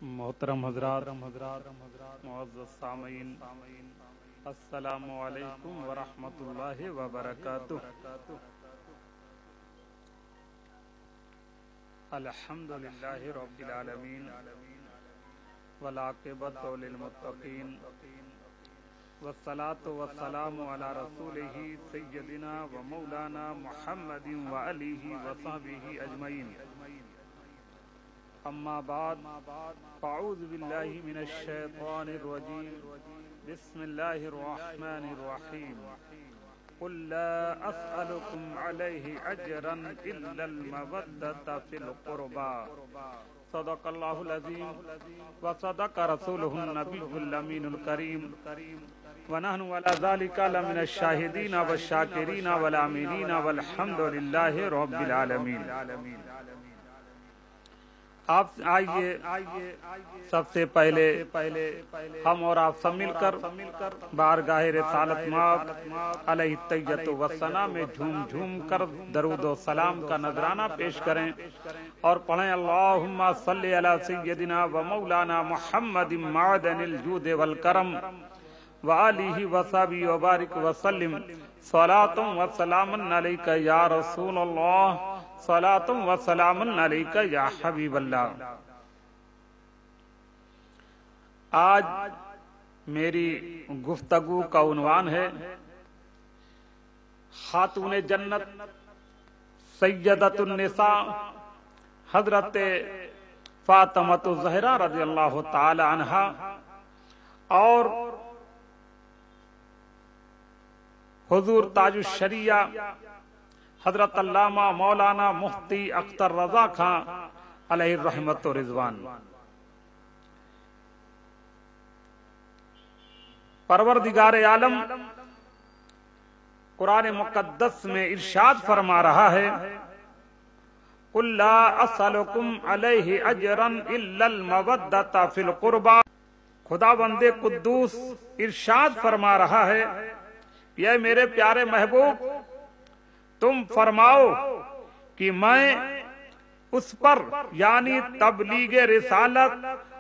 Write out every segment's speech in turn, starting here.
मोहतरम हजरात मुअज़्ज़ज़ सामीन, अस्सलामु अलैकुम व रहमतुल्लाहि व बरकातुहू। अल्हम्दुलिल्लाहि रब्बिल आलमीन वल आक़िबतु लिल मुत्तक़ीन वस्सलातु वस्सलामु अला रसूलिही सय्यदिना व मौलाना मुहम्मदिन व आलिहि व सहबिही अजमईन। अम्मा बाद फ़अऊज़ु बिल्लाहि मिनश शैतानिर रजीम। बिस्मिल्लाहिर रहमानिर रहीम। क़ुल ला अस्अलुकुम अलैहि अजरन इल्लल मवद्दता फिल क़ुरबा। सदक़ल्लाहुल अज़ीम व सदक़ रसूलुहुन नबियुल अमीनुल करीम व नहनु अला ज़ालिका लमिनश शाहिदीन व शाकिरीन वल आमिनीन वल्हम्दुलिल्लाहि रब्बिल आलमीन। आप आइए, सबसे पहले हम और आप सब मिलकर बारगाह रिसालत मौद अलैहि तैयतु वस्सना में झूम झूम कर दरूद व सलाम का नजराना पेश करें और पढ़ें अल्लाहुम्मा सल्ली अला सय्यदिना व मौलाना मुहम्मदिन मादनिल जूद वल करम व आलिहि व सहबिही व बारिक व सल्लिम सलातुम व सलामुन अलैका या रसूलल्लाह, सलातुम व सलामुन अलैका या हबीबल्लाह। आज मेरी गुफ्तगू का उन्वान है खातून जन्नत सैयदतुन निसा हजरत फातिमतु ज़हरा रज़ियल्लाहु ताला अन्हा और हुजूर ताजुश शरिया हजरत अल्लामा मौलाना मुफ्ती अख्तर रजा खां अलैहि रहमत व रिजवान। परवरदिगार आलम कुरान मुकद्दस में इरशाद फरमा रहा है, कुल ला अस्अलुकुम अलैहि अजरन इल्लल मवद्दता फिल क़ुरबा। खुदावंदे कुद्दूस इरशाद फरमा रहा है, यह मेरे प्यारे महबूब तुम फरमाओ कि मैं उस पर यानी तबलीगे रिसालत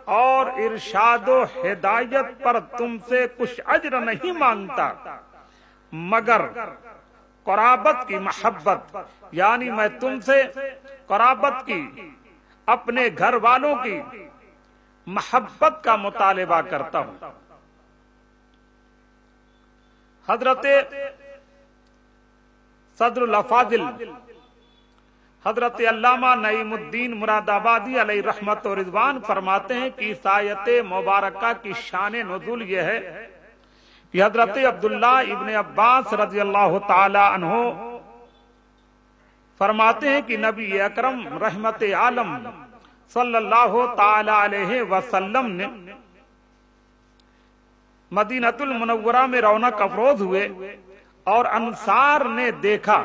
और इरशादो हिदायत पर तुमसे कुछ अज्र नहीं मांगता, मगर क़ुराबत की मोहब्बत यानी मैं तुमसे क़ुराबत की अपने घर वालों की मोहब्बत का मुतालिबा करता हूं। हजरत सदरुल अफाजिल हजरत अल्लामा नईमुद्दीन मुरादाबादी अलैहि रहमत व रिज़वान फरमाते हैं कि इस आयत मुबारका की शान नुज़ूल यह है कि हजरत अब्दुल्ला इब्ने अब्बास रज़ियल्लाहु ताला अन्हु फरमाते हैं कि नबी अकरम रहमत आलम सल्लल्लाहु ताला अलैहि वसल्लम ने मदीनतुल मुनव्वरा में रौनक अफरोज हुए और अंसार ने देखा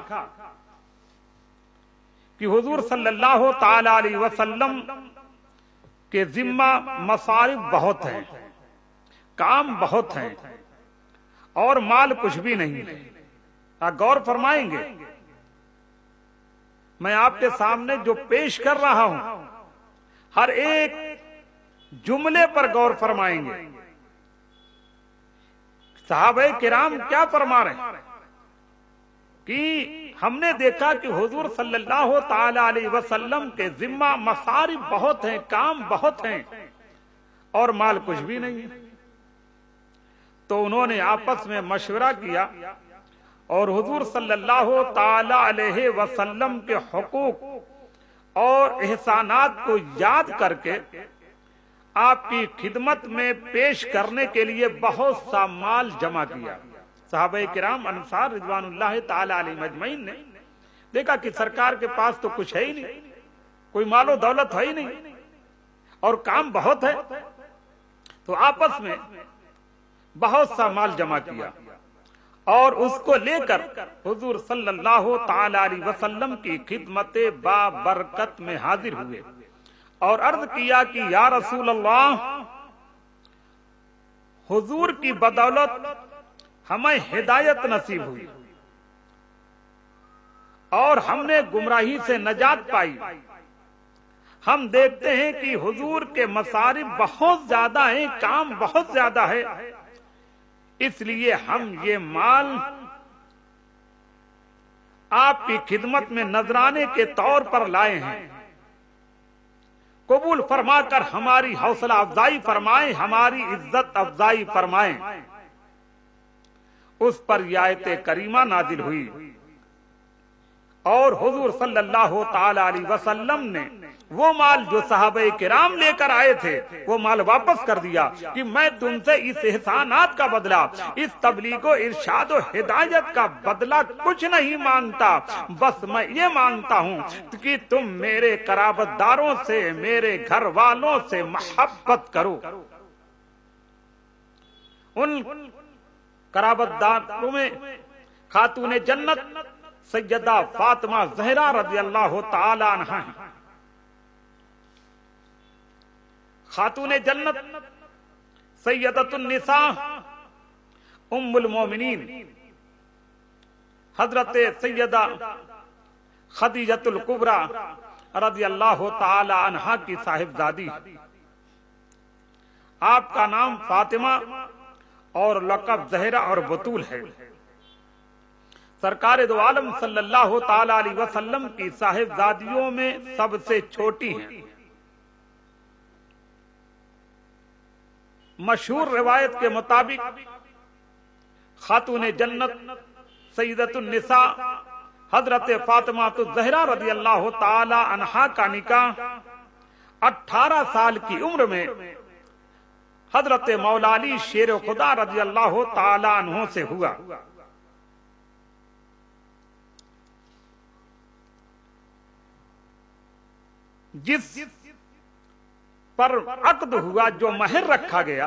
कि हुजूर सल्लल्लाहु ताला अलैहि वसल्लम के जिम्मा मसारिफ बहुत हैं, काम बहुत हैं और माल कुछ भी नहीं है। आप गौर फरमाएंगे, मैं आपके सामने जो पेश कर रहा हूं हर एक जुमले पर गौर फरमाएंगे। सहाबे किराम क्या फरमा रहे हैं कि हमने देखा कि हुजूर सल्लल्लाहु ताला अलैहि वसल्लम के जिम्मा मसारिफ बहुत हैं, काम बहुत हैं और माल कुछ भी नहीं है। तो उन्होंने आपस में मशवरा किया और हुजूर सल्लल्लाहु ताला अलैहि वसल्लम के हुकूक और एहसानात को याद करके आपकी खिदमत में पेश करने के लिए बहुत सा माल जमा किया। सहाबे किराम अंसार रिज़वानुल्लाह ताला अलैहिम अजमईन ने देखा कि सरकार के पास तो कुछ है ही नहीं, कोई मालो दौलत है ही नहीं और काम बहुत है, तो आपस में बहुत सा माल जमा किया और उसको लेकर हुजूर सल्लल्लाहु ताला अलैहि वसल्लम की खिदमत बाबरकत में हाजिर हुए और अर्ज किया कि या रसूल अल्लाह, हुजूर की बदौलत हमें हिदायत नसीब हुई और हमने गुमराही से नजात पाई। हम देखते हैं कि हुजूर के मसारिफ बहुत ज्यादा हैं, काम बहुत ज्यादा है, इसलिए हम ये माल आपकी खिदमत में नजराने के तौर पर लाए हैं। कबूल फरमाकर हमारी हौसला अफजाई फरमाएं, हमारी इज्जत अफजाई फरमाएं। उस पर ये आयत करीमा नाजिल हुई और हुजूर सल्लल्लाहु ताला अलैहि वसल्लम ने वो माल जो सहाबे किराम लेकर आए थे वो माल वापस कर दिया कि मैं तुमसे इस एहसानात का बदला, इस तबलीगो इरशाद और हिदायत का बदला कुछ नहीं मांगता, बस मैं ये मांगता हूँ कि तुम मेरे कराबतदारों से, मेरे घर वालों से मोहब्बत करो। उन कराबतदारों में खातून जन्नत सैयदा फातिमा ज़हरा रज़ी अल्लाह ताला अन्हा हैं। खातून जन्नत सैयदतुन निसा उम्मुल मोमिनीन हजरत सैयदा खदीजतुल कुबरा रज़ी अल्लाह ताला अन्हा की साहिबजादी। आपका नाम फातिमा और लक़ब ज़हरा और बतूल है। सरकार दो आलम सल्लल्लाहु ताला अलैहि वसल्लम की साहिबजादियों में सबसे छोटी हैं। मशहूर रिवायत के मुताबिक खातून जन्नत सैयदतुन निसा हजरत फातिमा ज़हरा रज़ी अल्लाह ताला अन्हा का निकाह 18 साल की उम्र में हजरत मौला अली शेर खुदा रज़ी अल्लाह ताला अन्हु से हुआ। जिस पर अक्द हुआ, जो महर रखा गया,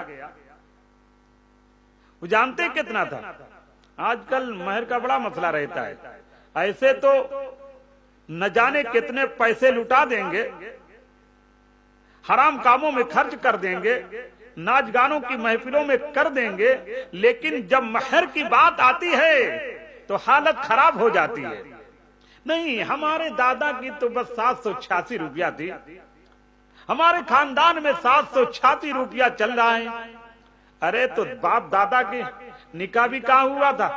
वो जानते कितना था? आजकल महर का बड़ा मसला रहता है। ऐसे तो न जाने कितने पैसे लुटा देंगे, हराम कामों में खर्च कर देंगे, नाच गानों की महफिलों में कर देंगे, लेकिन जब महर की बात आती है तो हालत खराब हो जाती है। नहीं, हमारे दादा की तो बस 786 रुपया थी, हमारे खानदान में 786 रुपया चल रहा है। अरे तो बाप दादा के निकाह भी कहाँ हुआ था,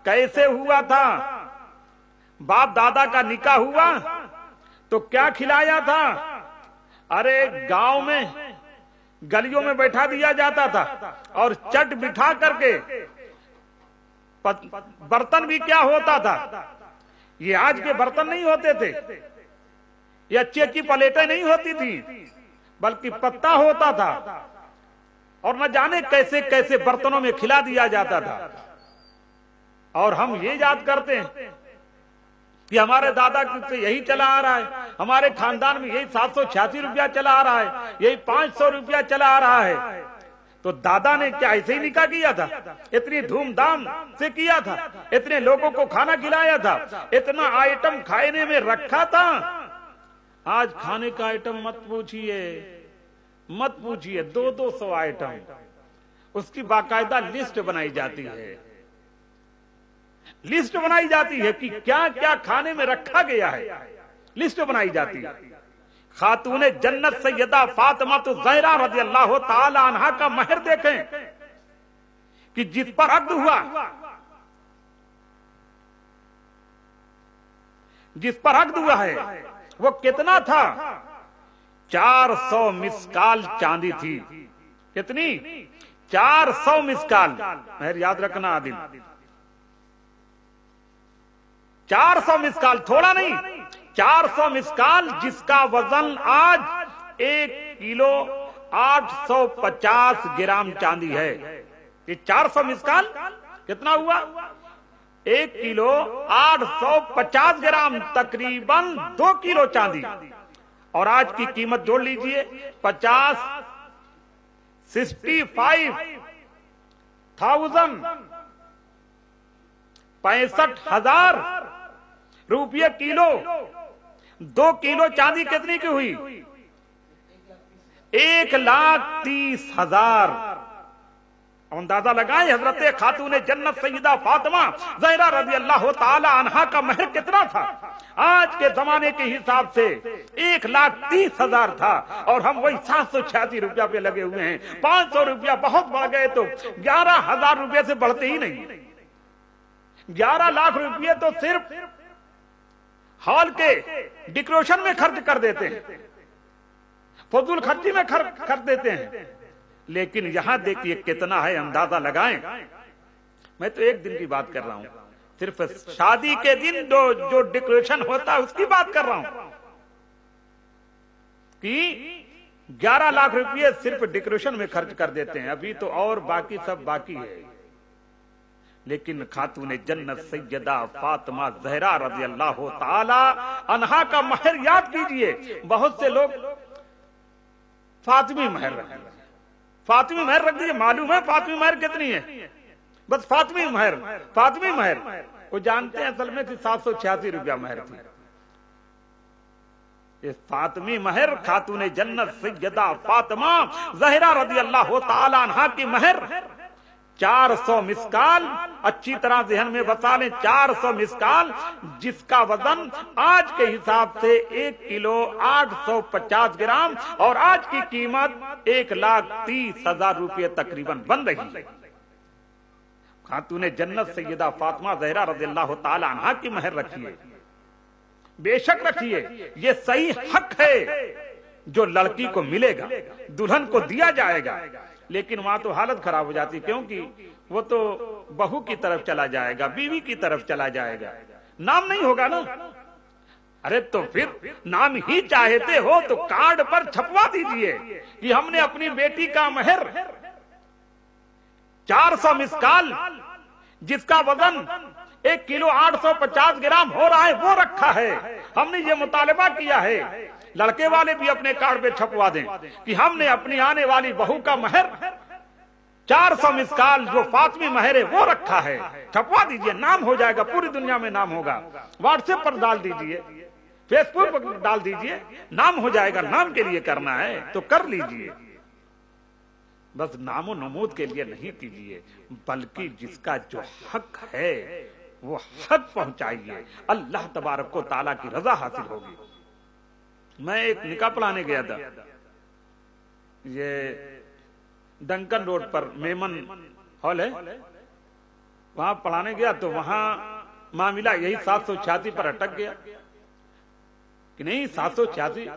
कैसे हुआ था? बाप दादा का निकाह हुआ तो क्या खिलाया था? अरे गांव में गलियों में बैठा दिया जाता था और चट बिठा करके बर्तन भी क्या होता था, ये आज के बर्तन नहीं होते थे, ये अच्छी अच्छी प्लेटें नहीं होती थी, बल्कि पत्ता होता था और न जाने कैसे कैसे बर्तनों में खिला दिया जाता था। और हम ये याद करते हैं कि हमारे दादा से यही चला आ रहा है, हमारे खानदान में यही 786 रुपया चला आ रहा है, यही 500 रुपया चला आ रहा है। तो दादा ने क्या ऐसे ही निकाह किया था? इतनी धूमधाम से किया था, इतने लोगों को खाना खिलाया था, इतना आइटम खाने में रखा था। आज खाने का आइटम मत पूछिए, मत पूछिए, 200 आइटम, उसकी बाकायदा लिस्ट बनाई जाती है, लिस्ट बनाई जाती है कि क्या क्या खाने में रखा गया है, लिस्ट बनाई जाती है। खातून जन्नत सैयदा फातिमा ज़हरा रज़ी अल्लाह ताला अन्हा का महर देखें कि जिस पर अक्द हुआ, जिस पर अक्द हुआ है वो कितना था? 400 मिसकाल चांदी थी। कितनी? 400 मिसकाल। महर याद रखना आदिल, 400 मिसकाल, थोड़ा नहीं, 400 मिसकाल, जिसका वजन आज 1 किलो 850 ग्राम चांदी है। ये 400 मिसकाल कितना हुआ? 1 किलो 850 ग्राम, तकरीबन 2 किलो चांदी। और आज की कीमत जोड़ लीजिए, 65,000 रुपये किलो। 2 किलो चांदी कितनी की हुई? 1,30,000। अंदाजा लगाए हजरत खातून जन्नत सैयदा फातिमा ज़हरा रज़ी अल्लाह ताला अन्हा का महर कितना था। आज के जमाने के हिसाब से 1,30,000 था और हम वही 786 रुपया पे लगे हुए हैं। 500 रुपया बहुत बढ़ गए तो 11,000 रुपये से बढ़ते ही नहीं। 11 लाख रुपये तो सिर्फ हॉल के डेकोरेशन में खर्च कर देते हैं, फजूल खर्ची में खर्च कर देते हैं। लेकिन यहां देखिए कितना है, अंदाजा लगाएं। मैं तो एक दिन की बात कर रहा हूं, सिर्फ शादी के दिन जो डेकोरेशन होता है उसकी बात कर रहा हूं कि 11 लाख रुपये सिर्फ डेकोरेशन में खर्च कर देते हैं। अभी तो और बाकी सब बाकी है। लेकिन खातून जन्नत सैयदा फातिमा ज़हरा रज़ी अल्लाह ताला अन्हा का महर याद कीजिए। बहुत से लोग फातिमी महर रख दिए, फातिमी महर रख दीजिए। मालूम है फातिमी महर कितनी है? बस फातिमी महर, फातिमी महर वो जानते हैं असल में कि 786 रुपया महर थी। ये फातिमी महर खातून जन्नत सैयदा फातिमा ज़हरा रज़ी अल्लाह ताला अन्हा की महर 400 मिस्काल। अच्छी तरह ज़हन में बसा लें, 400 मिस्काल, जिसका वजन आज के हिसाब से 1 किलो 850 ग्राम और आज की कीमत 1,30,000 रुपये तकरीबन बन रही है। खातून जन्नत सैयदा फातिमा ज़हरा रज़ियल्लाहु ताला अन्हा की महर रखिए, बेशक रखिए। ये सही हक है जो लड़की को मिलेगा, दुल्हन को दिया जाएगा। लेकिन वहां तो हालत खराब हो जाती, क्योंकि वो तो बहू की तरफ चला जाएगा, बीवी की तरफ चला जाएगा, नाम नहीं होगा ना। अरे तो फिर नाम ही चाहते हो तो कार्ड पर छपवा दीजिए कि हमने अपनी बेटी का महर 400 मिस्काल, जिसका वजन 1 किलो 850 ग्राम हो रहा है, वो रखा है। हमने ये मुतालबा किया है। लड़के वाले भी अपने कार्ड पे छपवा दें कि हमने अपनी आने वाली बहू का महर 400 मिस्काल जो फातिमी महर है वो रखा है। छपवा दीजिए, नाम हो जाएगा, पूरी दुनिया में नाम होगा। व्हाट्सएप पर डाल दीजिए, फेसबुक पर डाल दीजिए, नाम हो जाएगा। नाम के लिए करना है तो कर लीजिए, बस नामो नमूद के लिए नहीं कीजिए, बल्कि जिसका जो हक है वो हक पहुंचाइए। अल्लाह तबारक व तआला की रजा हासिल होगी। मैं एक निकाह पढ़ाने गया था, ये डंकन रोड पर मेमन हॉल है, वहां पढ़ाने गया तो वहां मामला यही 786 पर अटक गया कि नहीं 786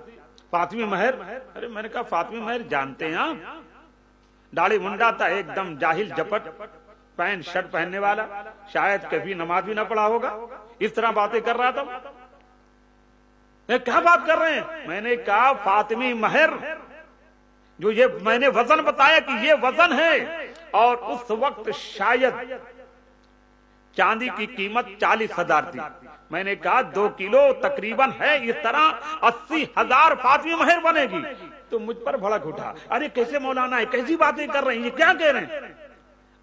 फातिमी महर। अरे मैंने कहा फातिमी महर जानते हैं आप? दाढ़ी मुंडा था, एकदम जाहिल जपट, पैंट शर्ट पहनने वाला, शायद कभी नमाज भी ना पढ़ा होगा, इस तरह बातें कर रहा था। क्या बात कर रहे हैं? मैंने कहा फातिमी महर, जो ये मैंने वजन बताया कि ये वजन है, और उस वक्त शायद चांदी की कीमत 40,000 थी। मैंने कहा 2 किलो तकरीबन है, इस तरह 80,000 फातिमी महर बनेगी। तो मुझ पर भड़क उठा, अरे कैसे मौलाना है, कैसी बातें कर रहे हैं, ये क्या कह रहे हैं?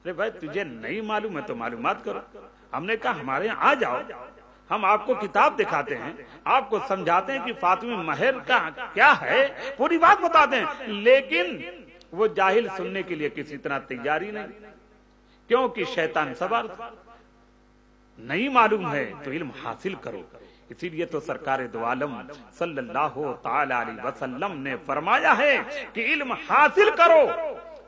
अरे भाई तुझे नहीं मालूम है तो मालूमात करो। हमने कहा हमारे यहाँ आ जाओ, हम आपको किताब दिखाते हैं, आपको समझाते हैं कि फातिमी महर का क्या है, पूरी बात बताते हैं। लेकिन वो जाहिल सुनने के लिए किसी तरह तैयारी नहीं, क्योंकि शैतान सवार नहीं मालूम है तो इल्म हासिल करो। इसीलिए तो सरकार दो आलम सल्लल्लाहु ताला अलैहि वसल्लम ने फरमाया है कि इल्म हासिल करो,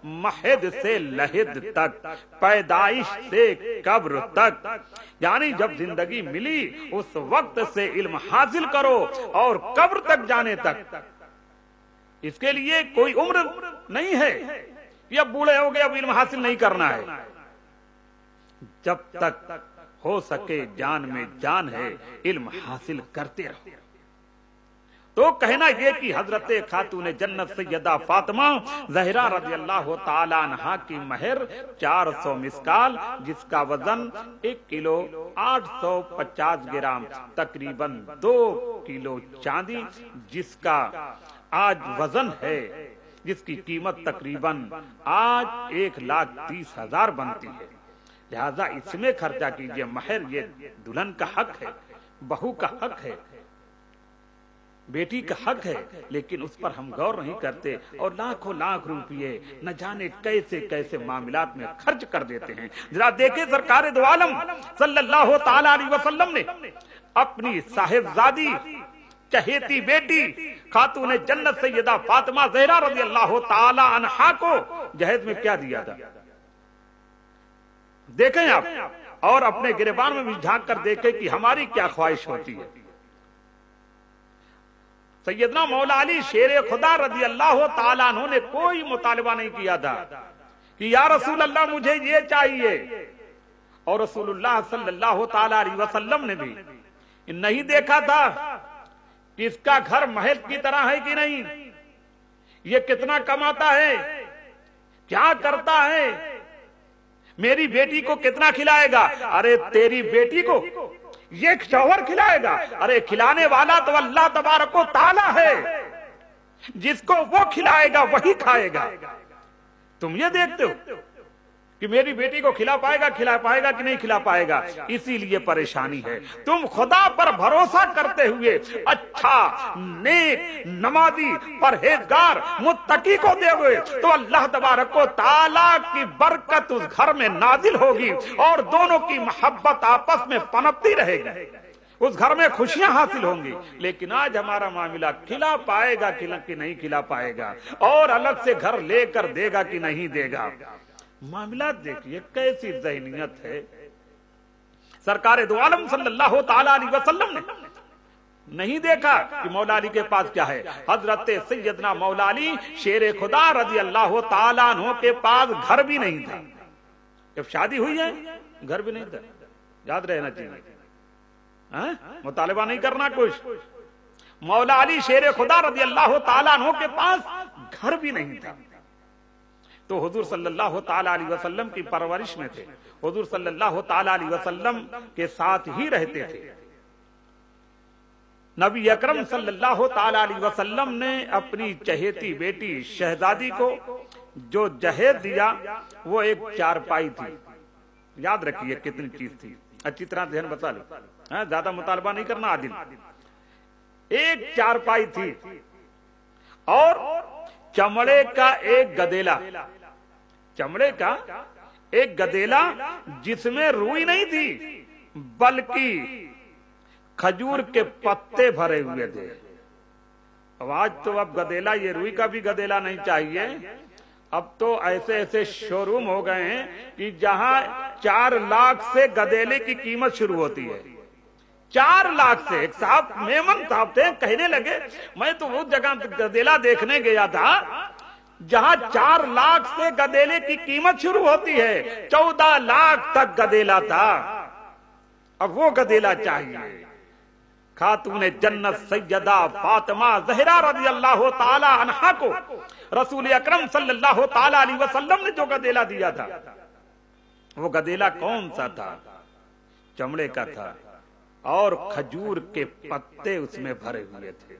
महद से लहिद तक, पैदाइश से कब्र तक, यानी जब जिंदगी मिली उस वक्त से इल्म हासिल करो और कब्र तक जाने तक। इसके लिए कोई उम्र नहीं है कि अब बूढ़े हो गए अब इल्म हासिल नहीं करना है। जब तक हो सके जान में जान है, इल्म हासिल करते रहो। तो कहना यह कि हजरत खातून जन्नत सैयदा फातिमा ज़हरा रज़ियल्लाहु ताला अन्हा की महर 400 मिस्काल, जिसका वजन 1 किलो 850 ग्राम, तकरीबन 2 किलो चांदी, जिसका आज वजन है, जिसकी कीमत तकरीबन आज 1,30,000 बनती है। लिहाजा इसमें खर्चा कीजिए। महर ये दुल्हन का हक है, बहू का हक है, बेटी का हक है, लेकिन उस पर हम गौर नहीं करते और लाखों लाख रुपये न जाने कैसे कैसे मामलात में खर्च कर देते हैं। जरा देखे सरकार दो आलम सल्लल्लाहु ताला अलैहि वसल्लम ने अपनी साहिबजादी चहेती बेटी खातून जन्नत सैयदा फातिमा ज़हरा रज़ी अल्लाह ताला अन्हा को जहेज में क्या दिया था, देखें आप, और अपने गिरबान में भी झांक कर देखें कि हमारी क्या ख्वाहिश होती है। सैयदना मौला अली शेर खुदा रज़ी अल्लाह ताला अन्हु ने कोई मुतालबा नहीं किया था कि या रसूल अल्लाह मुझे ये चाहिए, और रसूलुल्लाह सल्लल्लाहु ताला अलैहि वसल्लम ने भी नहीं देखा था कि इसका घर महल की तरह है कि नहीं, ये कितना कमाता है, क्या करता है, मेरी बेटी को कितना खिलाएगा। अरे तेरी बेटी को ये शौहर खिलाएगा, अरे खिलाने वाला तो अल्लाह तबारक व तआला है, जिसको वो खिलाएगा वही खाएगा। तुम ये देखते हो कि मेरी बेटी को खिला पाएगा कि नहीं खिला पाएगा, इसीलिए परेशानी है। तुम खुदा पर भरोसा करते हुए अच्छा नेक नमाजी परहेजगार मुत्तकी को दोगे तो अल्लाह तबारक व तआला की बरकत उस घर में नाजिल होगी और दोनों की मोहब्बत आपस में पनपती रहेगी, उस घर में खुशियां हासिल होंगी। लेकिन आज हमारा मामला खिला पाएगा कि नहीं खिला पाएगा, और अलग से घर लेकर देगा कि नहीं देगा। मामला देखिए कैसी ज़हनियत है। सरकार दो आलम सल्लल्लाहु ताला अलैहि वसल्लम ने नहीं देखा कि मौला अली के पास क्या है। हजरत सैयदना मौला अली शेर खुदा रज़ी अल्लाह ताला अन्हु के पास घर भी नहीं था। जब शादी हुई है घर भी नहीं था, याद रहना चाहिए, मुतालबा नहीं करना कुछ। मौला अली शेर खुदा रज़ी अल्लाह ताला अन्हु के पास घर भी नहीं था, तो हुजूर सल्लल्लाहु ताला अलैहि वसल्लम की परवरिश में थे, हुजूर सल्लल्लाहु ताला अलैहि वसल्लम के साथ ही रहते थे। नबी अकरम सल्लल्लाहु ताला अलैहि वसल्लम ने अपनी चहेती बेटी शहजादी को जो जहेज दिया वो एक चारपाई थी। याद रखिए कितनी चीज थी, अच्छी तरह ध्यान बता लो, ज्यादा मुतालबा नहीं करना आदिल। एक चारपाई थी और चमड़े का एक गदेला, चमड़े का एक गदेला जिसमें रुई नहीं थी बल्कि खजूर के पत्ते भरे हुए थे। अब आज तो अब गदेला, ये रुई का भी गदेला नहीं चाहिए, अब तो ऐसे ऐसे शोरूम हो गए हैं कि जहां 4 लाख से गदेले की कीमत शुरू होती है। 4 लाख से। एक साहब मेमन साहब थे, कहने लगे मैं तो उस जगह गदेला देखने गया था जहां 4 लाख से गदेले की कीमत शुरू होती है, 14 लाख तक गदेला था। अब वो गदेला चाहिए। खातून जन्नत सैयदा फातिमा ज़हरा रज़ी अल्लाह ताला अन्हा को रसूल अकरम सल्लल्लाहु ताला अलैहि वसल्लम ने जो गदेला दिया था, वो गदेला कौन सा था? चमड़े का था और खजूर के पत्ते उसमें भरे हुए थे,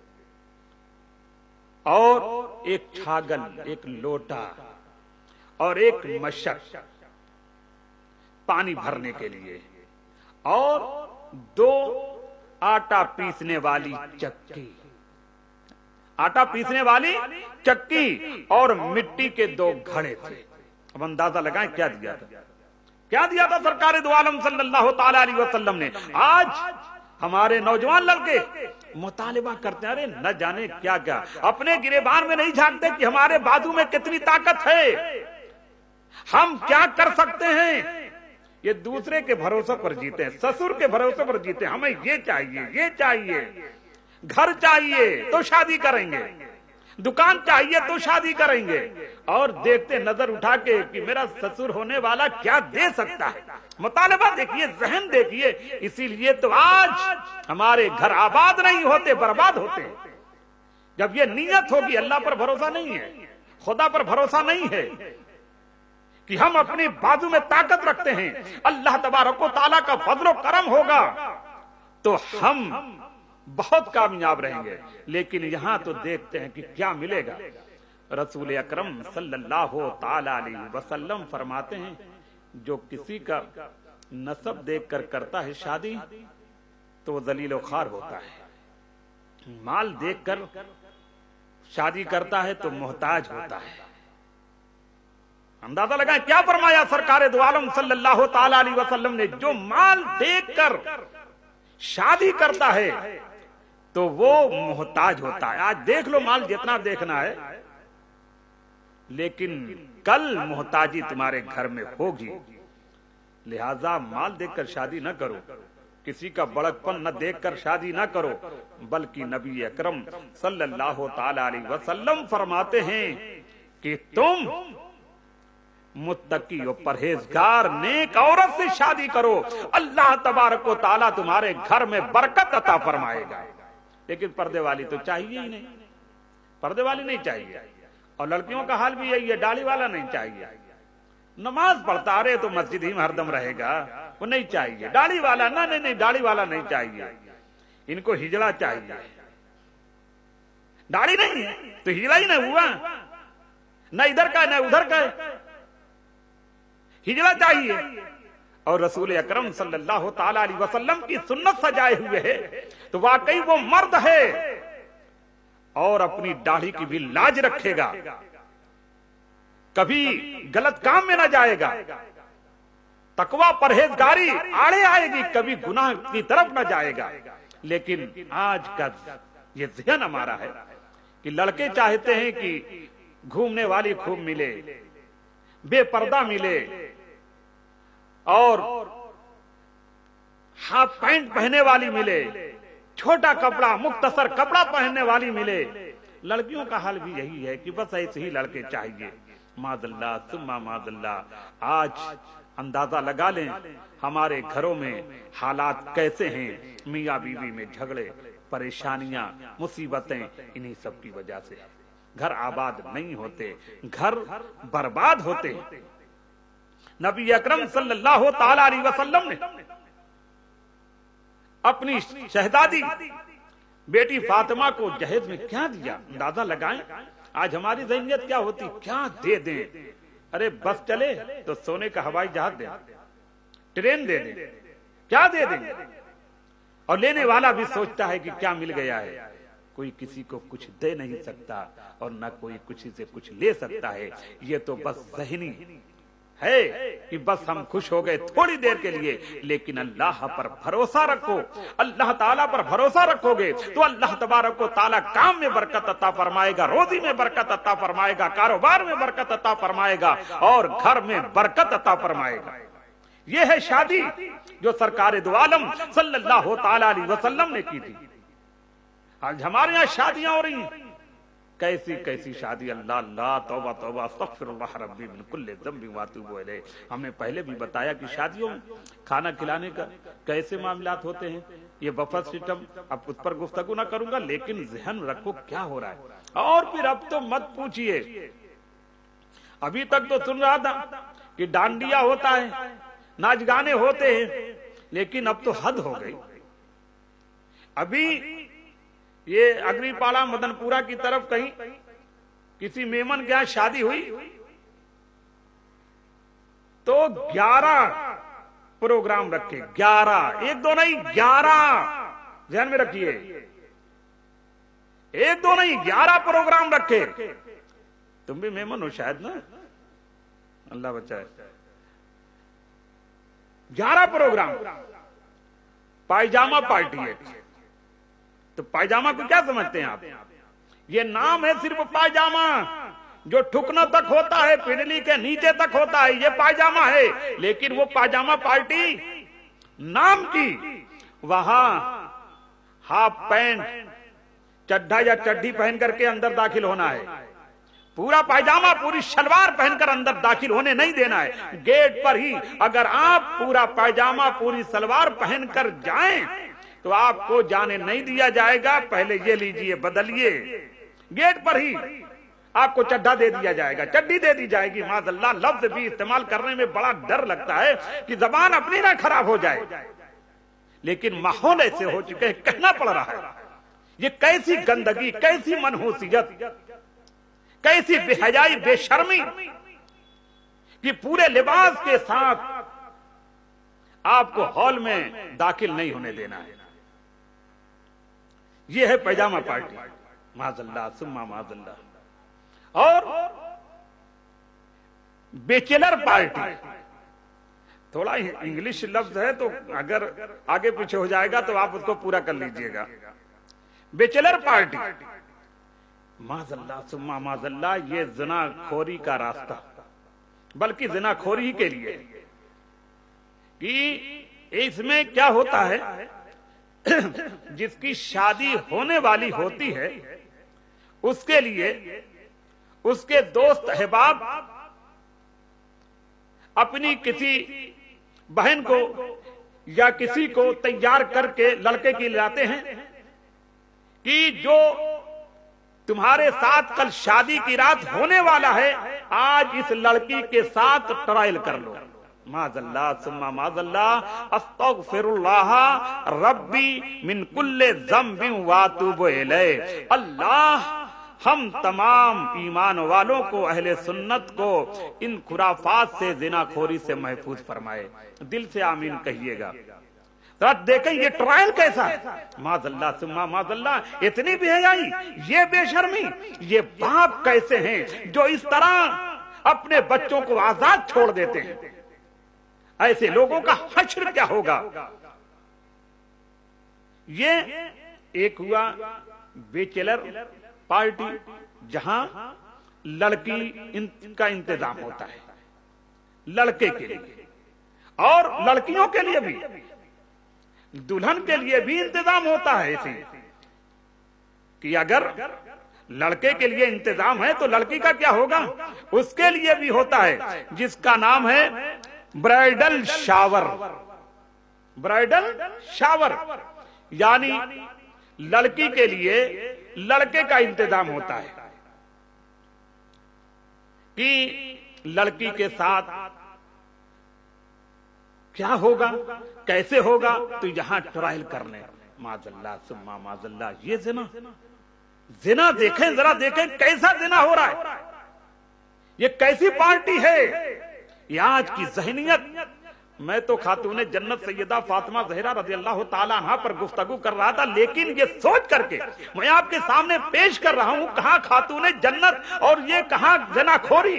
और एक छागल, एक लोटा और एक मशक पानी भरने के लिए, और 2 आटा पीसने वाली चक्की, आटा पीसने वाली चक्की और मिट्टी के 2 घड़े थे। अब अंदाजा लगाएं क्या दिया था, क्या दिया था सरकार दो आलम सल्लल्लाहु ताला अलैहि वसल्लम ने। आज हमारे नौजवान लड़के मुतालिबा करते हैं, अरे न जाने क्या क्या, अपने गिरेबान में नहीं झांकते कि हमारे बाजू में कितनी ताकत है, हम क्या कर सकते हैं। ये दूसरे के भरोसे पर जीते हैं, ससुर के भरोसे पर जीते हैं। हमें ये चाहिए, ये चाहिए, घर चाहिए तो शादी करेंगे, दुकान चाहिए तो शादी करेंगे, और देखते नजर उठा के कि मेरा ससुर होने वाला क्या दे सकता है। मुतालिबा देखिए, जहन देखिए। इसीलिए तो आज हमारे घर आबाद नहीं होते, बर्बाद होते। जब ये नीयत होगी, अल्लाह पर भरोसा नहीं है, खुदा पर भरोसा नहीं है कि हम अपनी बाजू में ताकत रखते हैं, अल्लाह तबारक व तआला का फजलो करम होगा तो हम बहुत कामयाब रहेंगे। लेकिन यहां तो देखते हैं कि क्या मिलेगा। रसूल अकरम सल्लल्लाहु ताला अलैहि वसल्लम फरमाते हैं, जो किसी का नसब देखकर करता है शादी तो वो जलील व खार होता है, माल देखकर शादी करता है तो मोहताज होता है। अंदाजा लगाएं क्या फरमाया सरकारे दो आलम सल्लल्लाहु ताला अलैहि वसल्लम ने, जो माल देखकर शादी करता है तो वो मोहताज होता है। आज देख लो माल जितना देखना है, लेकिन कल मोहताजी तुम्हारे घर में होगी। लिहाजा माल देखकर शादी न करो, किसी का बड़कपन न देखकर शादी न करो, बल्कि नबी अकरम सल्लल्लाहु ताला अलैहि वसल्लम फरमाते हैं कि तुम मुत्तकी और परहेजगार नेक औरत से शादी करो, अल्लाह तबारक व ताला तुम्हारे घर में बरकत अता फरमाएगा। लेकिन पर्दे वाली तो चाहिए ही नहीं, पर्दे वाली नहीं चाहिए। और लड़कियों का हाल भी यही है, दाढ़ी वाला नहीं चाहिए। नमाज पढ़ता रहे तो मस्जिद ही में हरदम रहेगा, वो नहीं चाहिए। दाढ़ी वाला ना, नहीं दाढ़ी वाला नहीं चाहिए, इनको हिजड़ा चाहिए। दाढ़ी नहीं है तो हिजड़ा ही नहीं हुआ, न इधर का न उधर का, हिजड़ा चाहिए। और रसूल अकरम सल्लल्लाहु ताला अलैहि वसल्लम की सुन्नत सजाए हुए है तो वाकई वो मर्द है और अपनी दाढ़ी की भी लाज रखेगा, कभी गलत काम में ना जाएगा, तकवा परहेजगारी आड़े आएगी, कभी गुनाह की तरफ ना जाएगा। लेकिन आज का ये ज़हन हमारा है कि लड़के चाहते हैं कि घूमने वाली खूब मिले, बेपर्दा मिले और हाफ पैंट पहनने वाली मिले, छोटा कपड़ा मुख्तसर कपड़ा पहनने वाली मिले। लड़कियों का हाल भी यही है कि बस ऐसे ही लड़के चाहिए। मादल्ला सुम्मा मादल्ला। आज अंदाजा लगा लें हमारे घरों में हालात कैसे हैं, मियाँ बीवी में झगड़े, परेशानियां, मुसीबतें, इन्हीं सब की वजह से घर आबाद नहीं होते, घर बर्बाद होते हैं। नबी अकरम सल्लल्लाहु ताला अलैहि वसल्लम ने अपनी शहजादी बेटी फातिमा को जहेज में क्या दिया, अंदाजा लगाएं। आज हमारी ज़हनियत क्या होती, क्या दे दें? अरे बस चले तो सोने का हवाई जहाज दे, ट्रेन दे दें, क्या दे देंगे? और लेने वाला भी सोचता है कि क्या मिल गया है। कोई किसी को कुछ दे नहीं सकता और न कोई किसी से कुछ ले सकता है। ये तो बस ज़हनी है कि बस हम खुश हो गए थोड़ी देर के लिए, लेकिन अल्लाह पर भरोसा रखो। अल्लाह ताला पर भरोसा रखोगे तो अल्लाह तबारक व ताला काम में बरकत अता फरमाएगा, रोजी में बरकत अता फरमाएगा, कारोबार में बरकत अता फरमाएगा और घर में बरकत अता फरमाएगा। यह है शादी जो सरकारे दो आलम सल्लल्लाहु ताला अलैहि वसल्लम ने की थी। आज हमारे यहाँ शादियां हो रही हैं, कैसी कैसी शादी, अल्लाह अल्लाह तौबा तौबा अस्तगफिरुल्लाह रब्बी मिन कुल्लि ज़ंबि व अतूबु इलैह। हमने पहले भी बताया कि शादियों में खाना खिलाने का कैसे मामलात होते हैं, ये बफर सिस्टम, अब उस पर गुफ्तगू ना करूंगा, लेकिन ज़हन रखो क्या हो रहा है। और फिर अब तो मत पूछिए, अभी तक तो सुन रहा था कि डांडिया होता है, नाच गाने होते हैं, लेकिन अब तो हद हो गई। अभी ये अग्रीपाड़ा मदनपुरा की तरफ कहीं किसी मेमन के यहां शादी हुई तो 11 प्रोग्राम रखे, 11, एक दो नहीं 11, ध्यान में रखिए, एक दो नहीं 11 प्रोग्राम रखे। तुम भी मेमन हो शायद ना, अल्लाह बचाए। 11 प्रोग्राम, पायजामा पार्टी है। तो पायजामा को क्या समझते हैं आप? ये नाम है सिर्फ पायजामा, जो ठुकना तक होता है, पिंडली के नीचे तक होता है, ये पायजामा है। लेकिन वो पायजामा पार्टी नाम की, वहां हाफ पैंट, चड्ढा या चड्ढी पहन करके अंदर दाखिल होना है। पूरा पायजामा, पूरी शलवार पहनकर अंदर दाखिल होने नहीं देना है। गेट पर ही अगर आप पूरा पायजामा, पूरी सलवार पहनकर जाएं तो आपको जाने नहीं दिया जाएगा। पहले ये लीजिए, बदलिए। गेट पर ही आपको चड्ढा दे दिया जाएगा, चड्डी दे दी जाएगी। माज़अल्लाह, लफ्ज भी इस्तेमाल करने में बड़ा डर लगता है कि जबान अपनी ना खराब हो जाए, लेकिन माहौल ऐसे हो चुके हैं, कहना पड़ रहा है। ये कैसी गंदगी, कैसी मनहूसियत, कैसी बेहयाई, बेशर्मी कि पूरे लिबास के साथ आपको हॉल में दाखिल नहीं होने देना है। ये है पैजामा पार्टी, माज़ल्लाह सुम्मा माज़ल्लाह। और बैचलर पार्टी, थोड़ा इंग्लिश लफ्ज है तो अगर आगे पीछे हो जाएगा तो आप उसको पूरा कर लीजिएगा। बैचलर पार्टी, माज़ल्लाह सुम्मा माज़ल्लाह, ये ज़िनाखोरी का रास्ता, बल्कि ज़िनाखोरी ही के लिए कि इसमें क्या होता है, जिसकी शादी होने वाली होती है उसके लिए उसके दोस्त अहबाब अपनी किसी बहन को या किसी को तैयार करके लड़के की लाते हैं कि जो तुम्हारे साथ कल शादी की रात होने वाला है, आज इस लड़की के साथ ट्रायल कर लो। माज़ल्लाह सुम्मा माज़ल्लाह, अस्तगफिरुल्लाह रब्बी मिन कुल्ले ज़म्बिन व अतूबु इलैह। अल्लाह हम तमाम ईमान वालों को, अहले सुन्नत को इन खुराफात से, ज़िनाखोरी से महफूज फरमाए। दिल से आमीन कहिएगा। तो देखें ये ट्रायल कैसा है, माज़ल्लाह सुम्मा माज़ल्लाह, इतनी बेहयाई, ये बेशर्मी, ये बाप कैसे हैं जो इस तरह अपने बच्चों को आजाद छोड़ देते हैं। ऐसे लोगों का हश्र क्या होगा। ये एक हुआ बैचलर पार्टी, जहां लड़की का इंतजाम होता है लड़के के लिए, और लड़कियों के लिए भी, दुल्हन के लिए भी इंतजाम होता है इसी कि अगर लड़के के लिए इंतजाम है तो लड़की का क्या होगा, उसके लिए भी होता है, जिसका नाम है ब्राइडल शावर। ब्राइडल शावर यानी लड़की के लिए लड़के का इंतजाम होता है कि लड़की के साथ क्या होगा, कैसे होगा, तो यहां ट्रायल करने। माज़ल्लाह सुम्मा माज़ल्लाह, ये जिना देखें, जरा देखें कैसा जिना हो रहा है, ये कैसी पार्टी है, ये आज की ज़हनियत। मैं तो खातूने जन्नत सैयदा फातिमा ज़हरा रज़ी अल्लाह ताला अन्हा पर गुफ्तगू कर रहा था, लेकिन ये सोच करके मैं आपके सामने पेश कर रहा हूं, कहां खातूने जन्नत और ये कहां ज़िनाखोरी।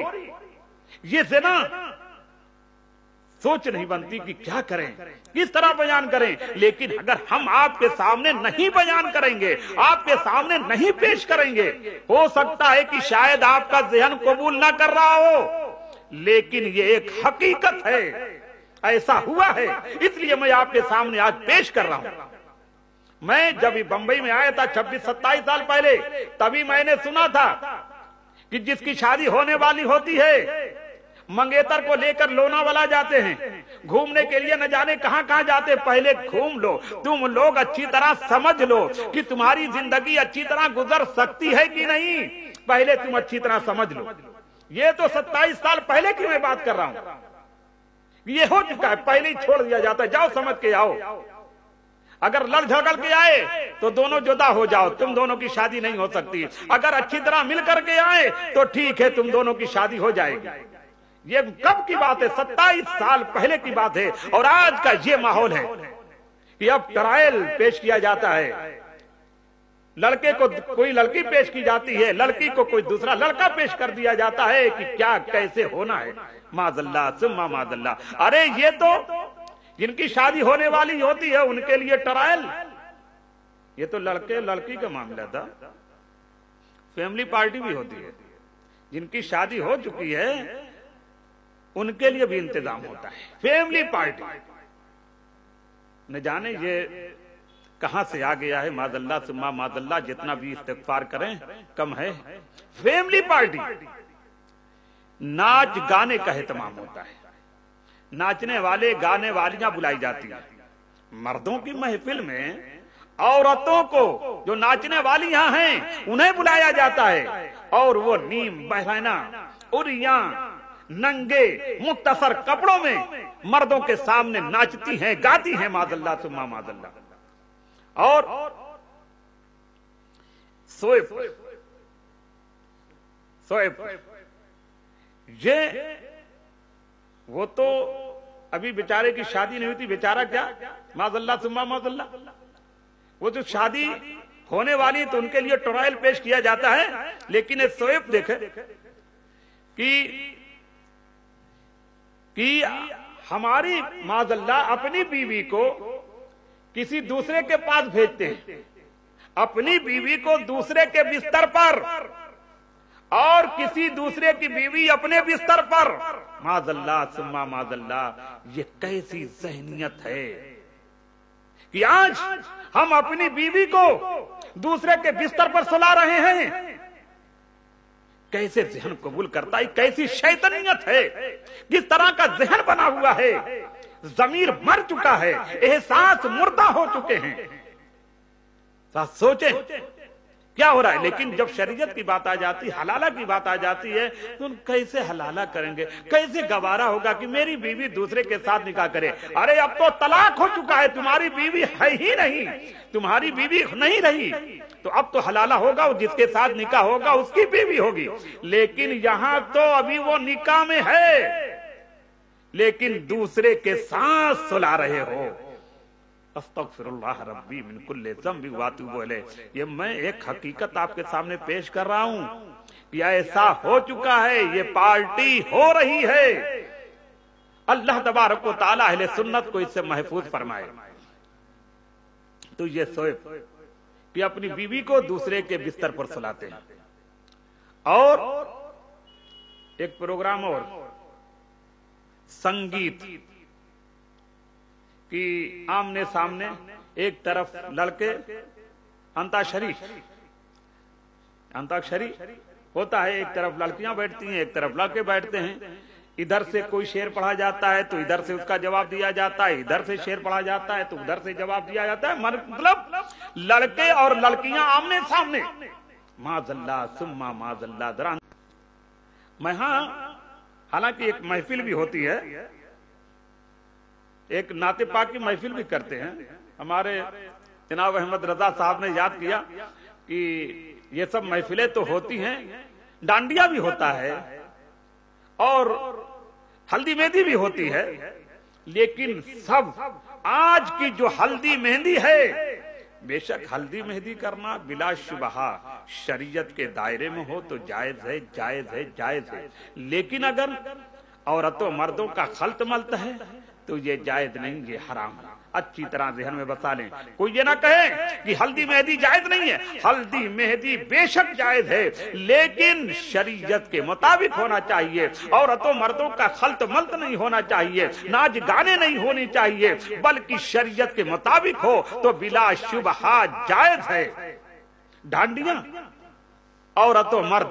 ये ज़िना सोच नहीं बनती कि क्या करें, किस तरह बयान करें। लेकिन अगर हम आपके सामने नहीं बयान करेंगे, आपके सामने नहीं पेश करेंगे, हो सकता है कि शायद आपका ज़हन कबूल ना कर रहा हो, लेकिन ये एक हकीकत है, ऐसा हुआ है, इसलिए मैं आपके सामने आज पेश कर रहा हूं। मैं जब बंबई में आया था 26-27 साल पहले, तभी मैंने सुना था कि जिसकी शादी होने वाली होती है, मंगेतर को लेकर लोनावाला जाते हैं घूमने के लिए, न जाने कहां कहां जाते। पहले घूम लो, तुम लोग अच्छी तरह समझ लो कि तुम्हारी जिंदगी अच्छी तरह गुजर सकती है कि नहीं, पहले तुम अच्छी तरह समझ लो। ये तो 27 साल पहले की मैं बात कर रहा हूं, ये हो चुका है, पहले ही छोड़ दिया जाता है, जाओ समझ के आओ। अगर लड़ झगड़ के आए तो दोनों जुदा हो जाओ, तुम दोनों की शादी नहीं हो सकती। अगर अच्छी तरह मिल करके आए तो ठीक है, तुम दोनों की शादी हो जाएगी। ये कब की बात है, 27 साल पहले की बात है। और आज का ये माहौल है कि अब ट्रायल पेश किया जाता है, लड़के को कोई लड़की पेश की जाती है, लड़की को कोई दूसरा लड़का पेश कर दिया जाता है कि क्या कैसे होना है। माज़ल्लाह सुम्मा माज़ल्लाह। अरे ये तो जिनकी शादी होने वाली होती है उनके लिए ट्रायल, ये तो लड़के लड़की का मामला था। फैमिली पार्टी भी होती है, जिनकी शादी हो चुकी है उनके लिए भी इंतजाम होता है, फैमिली पार्टी। न जाने ये कहां से आ गया है, माज़ल्लाह सुम्मा माज़ल्लाह, जितना भी इस्तिग़फ़ार करें कम है। फैमिली पार्टी, नाच गाने का एहतमाम होता है, नाचने वाले गाने वालियां बुलाई जाती हैं। मर्दों की महफिल में औरतों को जो नाचने वाली यहां हैं उन्हें बुलाया जाता है, और वो नीम बहना उरिया नंगे मुख्तसर कपड़ों में मर्दों के सामने नाचती हैं, गाती हैं। माज़ल्लाह सुम्मा माज़ल्लाह। और सोएब ये वो तो अभी बेचारे की शादी नहीं हुई थी, बेचारा क्या, माज़ल्लाह सुम्मा माज़ल्लाह, वो जो शादी होने वाली तो उनके लिए ट्रायल पेश किया जाता है। लेकिन ये शोएब देखे कि हमारी माज़अल्लाह अपनी बीवी को किसी दूसरे के पास भेजते हैं, अपनी बीवी को दूसरे के बिस्तर पर और किसी दूसरे की बीवी अपने बिस्तर पर। माज़अल्लाह सुम्मा माज़अल्लाह, ये कैसी ज़हनियत है कि आज हम अपनी बीवी को दूसरे के बिस्तर पर सुला रहे हैं। कैसे जहन कबूल करता है, कैसी शैतानियत है, किस तरह का जहन बना हुआ है। जमीर मर चुका है, एहसास मुर्दा हो चुके हैं। सोचे क्या हो रहा है। लेकिन जब शरीयत की बात आ जाती, हलाला की बात आ जाती है, तो कैसे हलाला करेंगे, कैसे गवारा होगा कि मेरी बीवी दूसरे के साथ निकाह करे। अरे अब तो तलाक हो चुका है, तुम्हारी बीवी है ही नहीं, तुम्हारी बीवी नहीं रही, तो अब तो हलाला होगा, जिसके साथ निकाह होगा उसकी बीवी होगी। लेकिन यहां तो अभी वो निकाह में है, लेकिन दूसरे के साथ सुला रहे हो। अस्तगफिरुल्लाह रब्बी मिन कुल्ली ज़ंबि व अतूबु इलैह। ये मैं एक हकीकत आपके सामने पेश कर रहा हूं कि ऐसा हो चुका है, ये पार्टी हो रही है। अल्लाह तबारक व तआला अहले सुन्नत को इससे महफूज फरमाए। तो ये शोएब कि अपनी बीवी को दूसरे के बिस्तर पर सुलाते हैं। और एक प्रोग्राम और संगीत कि आमने सामने, एक तरफ लड़के अंताक्षरी होता है, एक तरफ लड़कियां बैठती हैं, एक तरफ लड़के बैठते हैं। इधर से कोई शेर पढ़ा जाता है तो इधर से उसका जवाब दिया जाता है, इधर से शेर पढ़ा जाता है तो उधर से जवाब दिया जाता है। मतलब लड़के और लड़कियां आमने सामने। माज़अल्लाह सुम्मा माज़अल्लाह। जरा मैं हालांकि एक महफिल भी होती है, एक नाते पाक की महफिल भी करते हैं। हमारे जनाब अहमद रजा साहब ने याद किया कि ये सब महफिलें तो होती हैं, डांडिया भी होता है और हल्दी मेहंदी भी होती है। लेकिन सब आज की जो हल्दी मेहंदी है, बेशक हल्दी मेहंदी करना बिला शुबहा शरीयत के दायरे में हो तो जायज है, जायज है, जायज है। लेकिन अगर औरतों मर्दों का खल्त मल्त है तो ये जायज नहीं, ये हराम है। अच्छी तरह ज़हन में बसा लें। कोई ये ना कहे कि हल्दी मेहंदी जायज नहीं है। हल्दी मेहंदी बेशक जायज है, लेकिन शरीयत के मुताबिक होना चाहिए। औरतों मर्दों का खल्त मल्त नहीं होना चाहिए, नाच गाने नहीं होनी चाहिए, बल्कि शरीयत के मुताबिक हो तो बिला शुबहा जायज है। डांडिया औरतों मर्द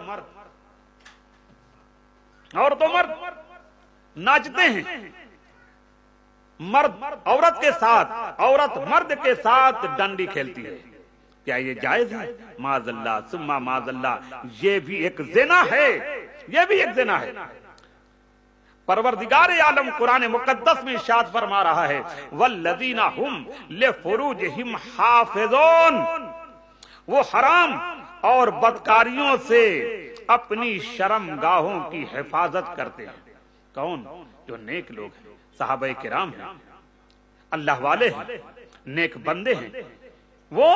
नाचते हैं, मर्द औरत के साथ, औरत मर्द के साथ डंडी खेलती है। क्या ये जायज है? माज़अल्लाह सुम्मा माज़अल्लाह, ये भी एक ज़िना है, ये भी एक ज़िना है। परवरदिगार आलम कुरान मुकद्दस में इरशाद फरमा रहा है, वल्लज़ीना हुम लिफ़ुरूजिहिम हाफ़िज़ून, वो हराम और बदकारियों से अपनी शर्मगाहों की हिफाजत करते हैं। कौन? जो नेक लोग हैं, सहाबाए किराम हैं, अल्लाह वाले हैं, नेक बंदे हैं, वो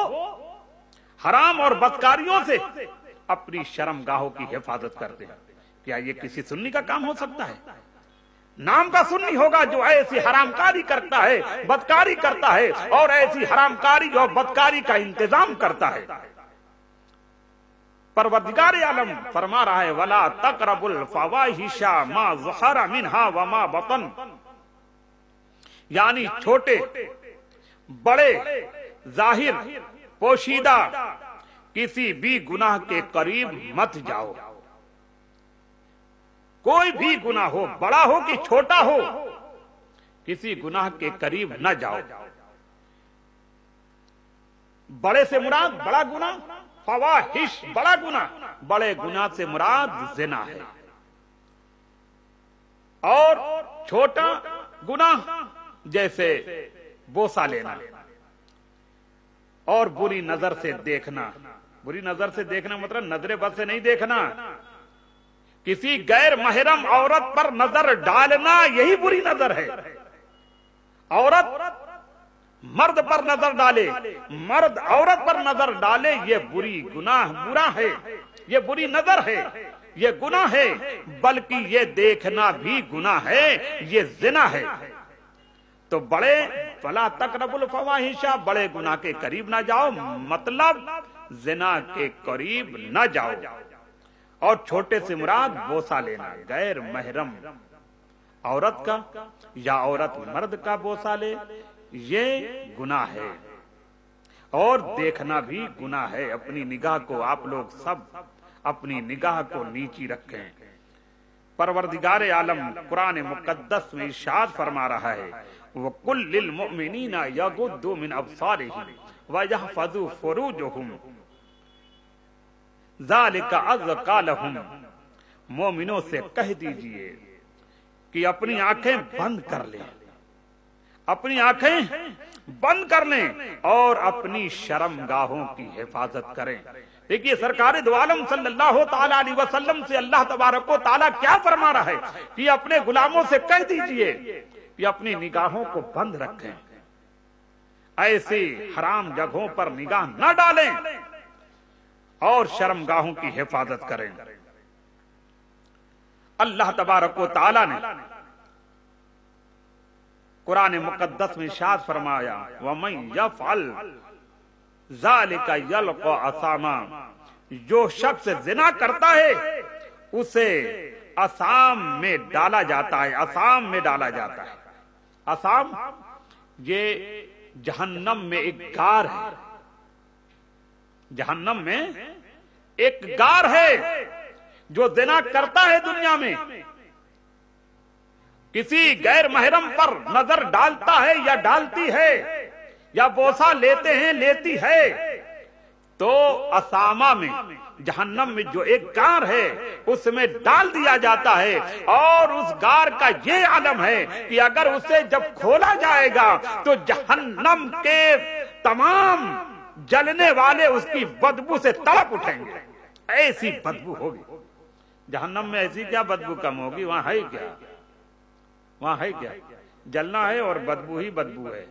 हराम और बदकारियों से अपनी शर्मगाहों की हिफाजत करते हैं। क्या ये किसी सुन्नी का काम हो सकता है? नाम का सुन्नी होगा जो ऐसी हरामकारी करता है, बदकारी करता है और ऐसी हरामकारी और बदकारी का इंतजाम करता है। परवरदिगार आलम फरमा रहा है, वला तक़रबुल फ़वाहिशा मा ज़हरा मिन्हा व मा बतन, यानी छोटे बड़े जाहिर पोशीदा किसी भी गुनाह के करीब मत जाओ। कोई भी गुनाह हो, बड़ा हो कि छोटा हो, किसी गुनाह के करीब न जाओ। बड़े से मुराद बड़ा गुनाह, फवाहिश बड़ा गुनाह, बड़े गुनाह से मुराद ज़िना है। और छोटा गुनाह जैसे बोसा लेना और बुरी नजर से देखना। बुरी नजर से देखना मतलब नजरे बद से नहीं देखना, किसी गैर महरम औरत पर नजर डालना, यही बुरी नजर है। औरत मर्द पर नजर डाले, मर्द औरत पर नजर डाले, ये बुरी गुनाह बुरा है, ये बुरी नजर है, ये गुनाह है, बल्कि ये देखना भी गुनाह है, ये जिना है। तो बड़े फला तकरबुल फवाहिशा, बड़े गुनाह के करीब ना जाओ, मतलब जिना के करीब ना जाओ। और छोटे से मुराद बोसा लेना, गैर महरम औरत का या औरत मर्द का बोसा ले, ये गुनाह है। और देखना भी गुनाह है। अपनी निगाह को आप लोग सब अपनी निगाह को नीची रखें। परवरदिगार आलम कुरान मुकद्दस में इरशाद फरमा रहा है, वकुल लिल मुमिनीना यगुद्दू मिन अब्सारिहिम व यहफज़ू फुरूजहुम ज़ालिका अज़का लहुम। मोमिनों से कह दीजिए कि अपनी आंखें बंद कर लें, अपनी आंखें बंद कर लें और अपनी शर्मगाहों की हिफाजत करें। देखिए सरकार दो आलम सल्लल्लाहु ताला अलैहि वसल्लम से अल्लाह तबारक व तआला क्या फरमा रहा है कि अपने गुलामों से कह दीजिए कि अपनी निगाहों को बंद रखें, ऐसी हराम जगहों पर निगाह न डालें और शर्मगाहों की हिफाजत करें। अल्लाह तबारक व तआला ने कुरान मुकद्दस में इरशाद फरमाया, वमन यफ़अल ज़ालिका यल्क़ा असामा। जो शख्स जिना करता है उसे असाम में डाला जाता है, असाम में डाला जाता है। असाम ये जहन्नम में एक गार है, जहन्नम में एक गार है। जो जिना करता है दुनिया में, किसी गैर महरम पर नजर डालता है या डालती है या बोसा लेते हैं लेती है, तो असामा में जहन्नम में जो एक गार है उसमें डाल दिया जाता है। और उस गार का ये आलम है कि अगर उसे जब खोला जाएगा तो जहन्नम के तमाम जलने वाले उसकी बदबू से तड़प उठेंगे। ऐसी बदबू होगी जहन्नम में, ऐसी क्या बदबू कम होगी? वहां है क्या? वहां है क्या? जलना है और बदबू ही बदबू है।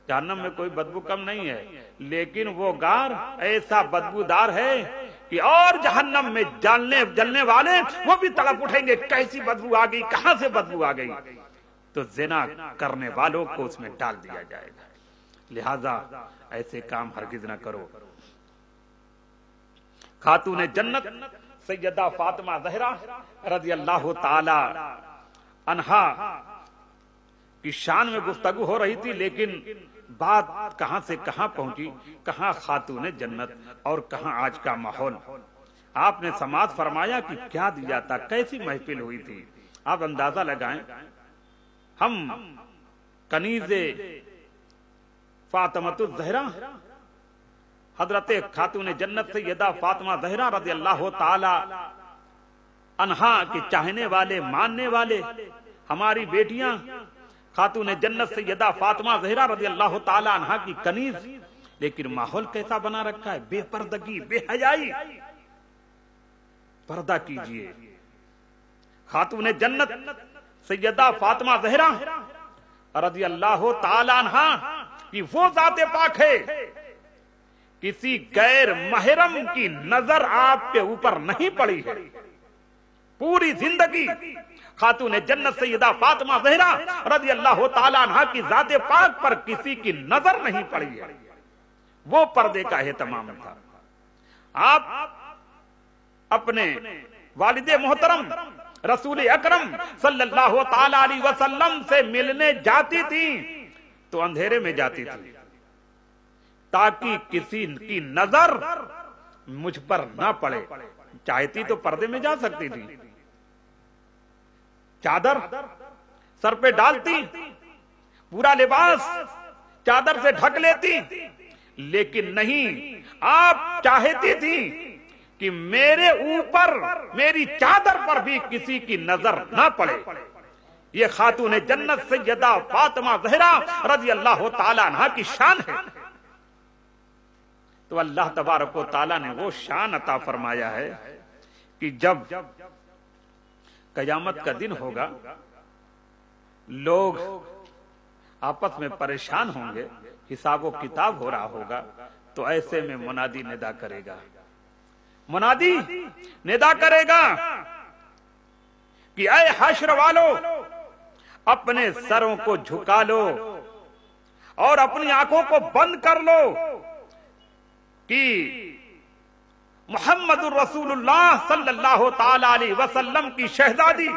जहन्नम में कोई बदबू कम नहीं है, लेकिन वो गार ऐसा बदबूदार है कि और जहन्नम में जलने वाले वो भी तड़प उठेंगे, कैसी बदबू आ गई, कहां से बदबू आ गई। तो जिना करने वालों को उसमें डाल दिया जाएगा। लिहाजा ऐसे काम हरगिज न करो। खातून जन्नत सैयदा फातिमा ज़हरा रज़ियल्लाहु ताला अन्हा की शान में गुफ्तगू हो रही थी, लेकिन बात कहां से कहां पहुंची, कहां खातून जन्नत और कहां आज का माहौल। आपने समाज फरमाया कि क्या दिया था, कैसी महफिल हुई थी। आप अंदाजा लगाएं, हम कनीज़े फातिमातुज़ ज़हरा हजरत खातून जन्नत सैयदा फातिमा ज़हरा रज़ियल्लाहु ताला अन्हा के चाहने वाले, मानने वाले, हमारी बेटियां खातून जन्नत सैयदा फातिमा ज़हरा रज़ियल्लाहु ताला अन्हा की कनीज, लेकिन माहौल कैसा बना रखा है, बेपर्दगी, बेहयाई। पर्दा कीजिए। खातून जन्नत सैयदा फातिमा ज़हरा रज़ियल्लाहु ताला अन्हा की वो ज़ाते पाक है, किसी गैर महरम की नजर आपके ऊपर नहीं पड़ी है। पूरी जिंदगी खातून जन्नत सैयदा फातिमा ज़हरा रज़ियल्लाहु ताला अन्हा की ज़ाते पाक पर किसी की नजर नहीं पड़ी है। वो पर्दे का एहतमाम था। आप अपने वालिदे मोहतरम रसूल अकरम सल्लल्लाहु ताला अलैहि वसल्लम से मिलने जाती थी तो अंधेरे में जाती थी, ताकि किसी की नजर मुझ पर ना पड़े। चाहती तो पर्दे में जा सकती थी, चादर सर पे डालती, पूरा लिबास चादर से ढक लेती, लेकिन नहीं, आप चाहती थी कि मेरे ऊपर, मेरी चादर पर भी किसी की नजर ना पड़े। ये खातून जन्नत सैयदा फातिमा ज़हरा रज़ियल्लाहु ताला अन्हा की शान है। तो अल्लाह तबारक व ताला ने वो शान अता फरमाया है कि जब कयामत का दिन होगा, लोग आपस में परेशान होंगे, हिसाब किताब हो रहा होगा, तो ऐसे में मुनादी निदा करेगा, मुनादी निदा करेगा कि ऐ हश्र वालों, अपने सरों को झुका लो और अपनी आंखों को बंद कर लो कि मुहम्मदुर रसूलुल्लाह सल्लल्लाहु ताला अलैहि वसल्लम की शहजादी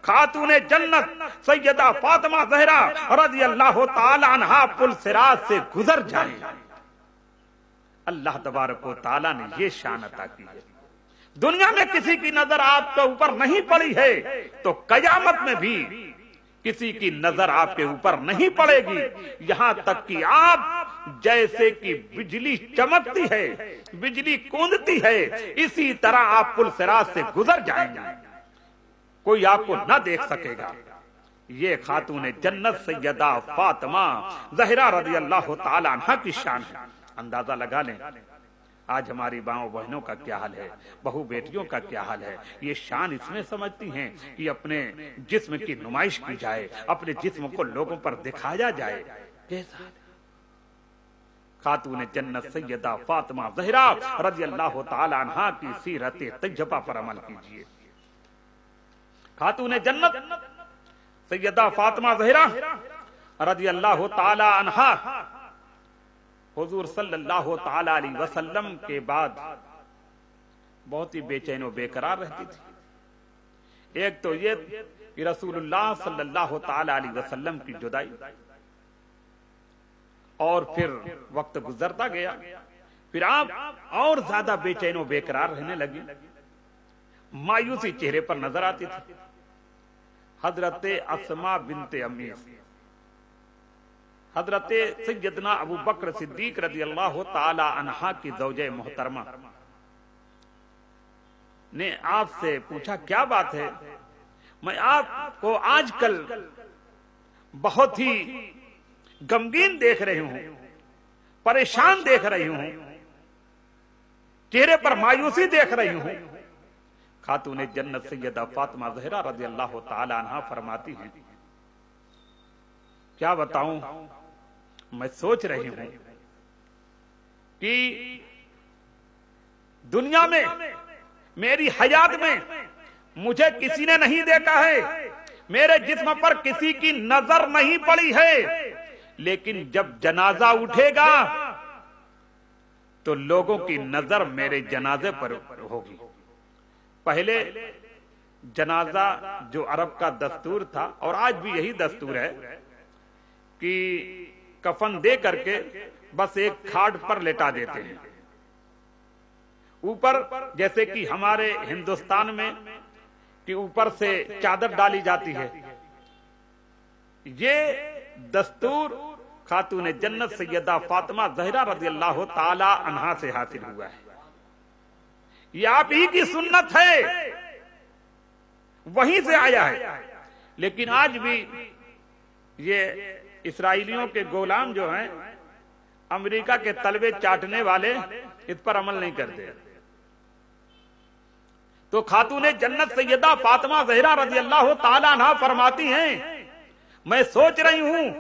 खातूने जन्नत सैयदा फातिमा ज़हरा रज़ियल्लाहु ताला अन्हा पुल सिरात से गुजर जाए। अल्लाह तबारक व ताला ने ये शान अता की है। दुनिया में किसी की नजर आपके ऊपर नहीं पड़ी है तो कयामत में भी किसी की नजर आपके ऊपर नहीं पड़ेगी। यहां तक कि आप जैसे कि बिजली चमकती है, बिजली कूदती है, इसी तरह आप पुल सिरात से गुजर जाएंगे, कोई आपको न देख सकेगा। ये खातून जन्नत सैयदा फातिमा ज़हरा रज़ियल्लाहु ताला अन्हा की शान है। अंदाजा लगा लें आज हमारी माओ बहनों का क्या हाल है, बहू बेटियों का क्या हाल है। ये शान इसमें समझती हैं कि अपने जिस्म की नुमाइश की जाए, अपने जिस्म को लोगों पर दिखाया जाए। कैसा खातून जन्नत सैयदा फातिमा ज़हरा रज़ियल्लाहु ताला अन्हा की सीरत तैयबा पर अमल कीजिए। खातून जन्नत सैयदा फातिमा ज़हरा रज़ियल्लाहु ताला अन्हा हुजूर सल्लल्लाहु ताला अलैहि वसल्लम के बाद बहुत ही बेचैन और बेकरार रहती थी। एक तो ये कि रसूलुल्लाह सल्लल्लाहु ताला अलैहि वसल्लम की जुदाई, और फिर वक्त गुजरता गया, फिर आप और ज्यादा बेचैन और बेकरार रहने लगी, मायूसी चेहरे पर नजर आती थी। हजरत अस्मा बिनते अमीस, हजरत सैयदना अबू बकर सिद्दीक रज़ियल्लाहु ताला अन्हा की ज़ौजे मोहतरमा ने आपसे पूछा क्या बात है, मैं आपको आजकल बहुत ही गमगीन देख रही हूं, परेशान देख रही हूं, चेहरे पर मायूसी देख रही हूं। खातून जन्नत सैयदा फातिमा ज़हरा रज़ियल्लाहु ताला अन्हा फरमाती हैं क्या बताऊं, मैं सोच रही हूं कि दुनिया में मेरी हयात में मुझे किसी ने नहीं देखा है, मेरे जिस्म पर किसी की नजर नहीं पड़ी है, लेकिन जब जनाजा उठेगा तो लोगों की नजर मेरे जनाजे पर होगी। पहले जनाजा जो अरब का दस्तूर था और आज भी यही दस्तूर है कि कफन दे करके बस एक खाट पर लेटा देते हैं, ऊपर जैसे कि हमारे हिंदुस्तान में कि ऊपर से चादर डाली जाती है। ये दस्तूर खातून जन्नत सैयदा फातिमा ज़हरा रज़ियल्लाहु ताला अन्हा से हासिल हुआ है। ये आप ही की सुन्नत है, वहीं से आया है। लेकिन आज भी ये इसराइलियों के गुलाम जो हैं, अमेरिका के तलबे चाटने वाले, इस पर अमल नहीं करते। तो खातून जन्नत सैयदा फातिमा ज़हरा रज़ियल्लाहु ताला अन्हा फरमाती हैं मैं सोच रही हूं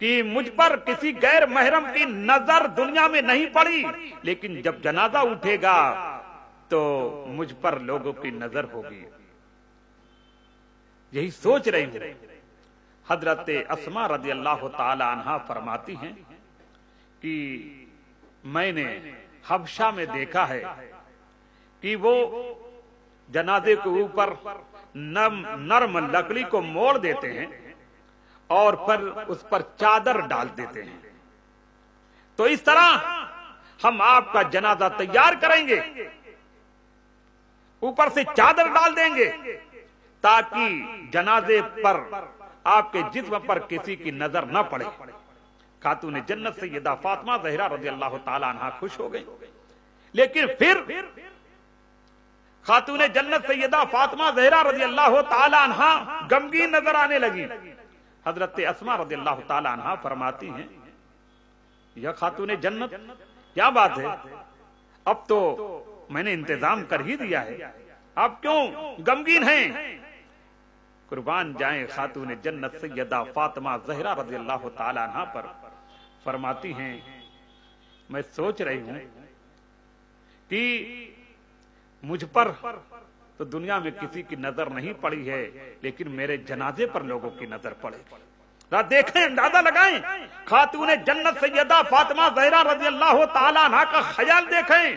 कि मुझ पर किसी गैर महरम की नजर दुनिया में नहीं पड़ी, लेकिन जब जनाजा उठेगा तो मुझ पर लोगों की नजर होगी। यही सोच रही हूं। हजरत अस्मा रज़ियल्लाहु ताला अन्हा फरमाती हैं कि मैंने हबशा में देखा है कि वो जनाजे के ऊपर नर्म लकड़ी को मोड़ देते हैं और फिर उस पर चादर डाल देते हैं। तो इस तरह हम आपका जनाजा तैयार करेंगे, ऊपर से चादर डाल देंगे ताकि जनाजे पर आपके जिस्म पर किसी की नजर न पड़े। खातून जन्नत सैयदा फातिमा ज़हरा रज़ियल्लाहु ताला अन्हा खुश हो गई। लेकिन फिर खातून जन्नत सैयदा फातिमा ज़हरा रज़ियल्लाहु ताला अन्हा गमगीन नजर आने लगी। हजरत अस्मा रज़ियल्लाहु ताला अन्हा फरमाती हैं यह खातून जन्नत क्या बात है, अब तो मैंने इंतजाम कर ही दिया है, आप क्यों गमगीन हैं? कुर्बान जाए खातून जन्नत सैयदा फातिमा ज़हरा रज़ियल्लाहु ताला अन्हा पर। फरमाती हैं, मैं सोच रही हूं कि मुझ पर तो दुनिया में किसी की नजर नहीं पड़ी है, लेकिन मेरे जनाजे पर लोगों की नजर पड़ेगी। देखें, अंदाजा लगाएं, खातून जन्नत सैयदा फातिमा ज़हरा रज़ियल्लाहु ताला अन्हा का ख्याल देखें।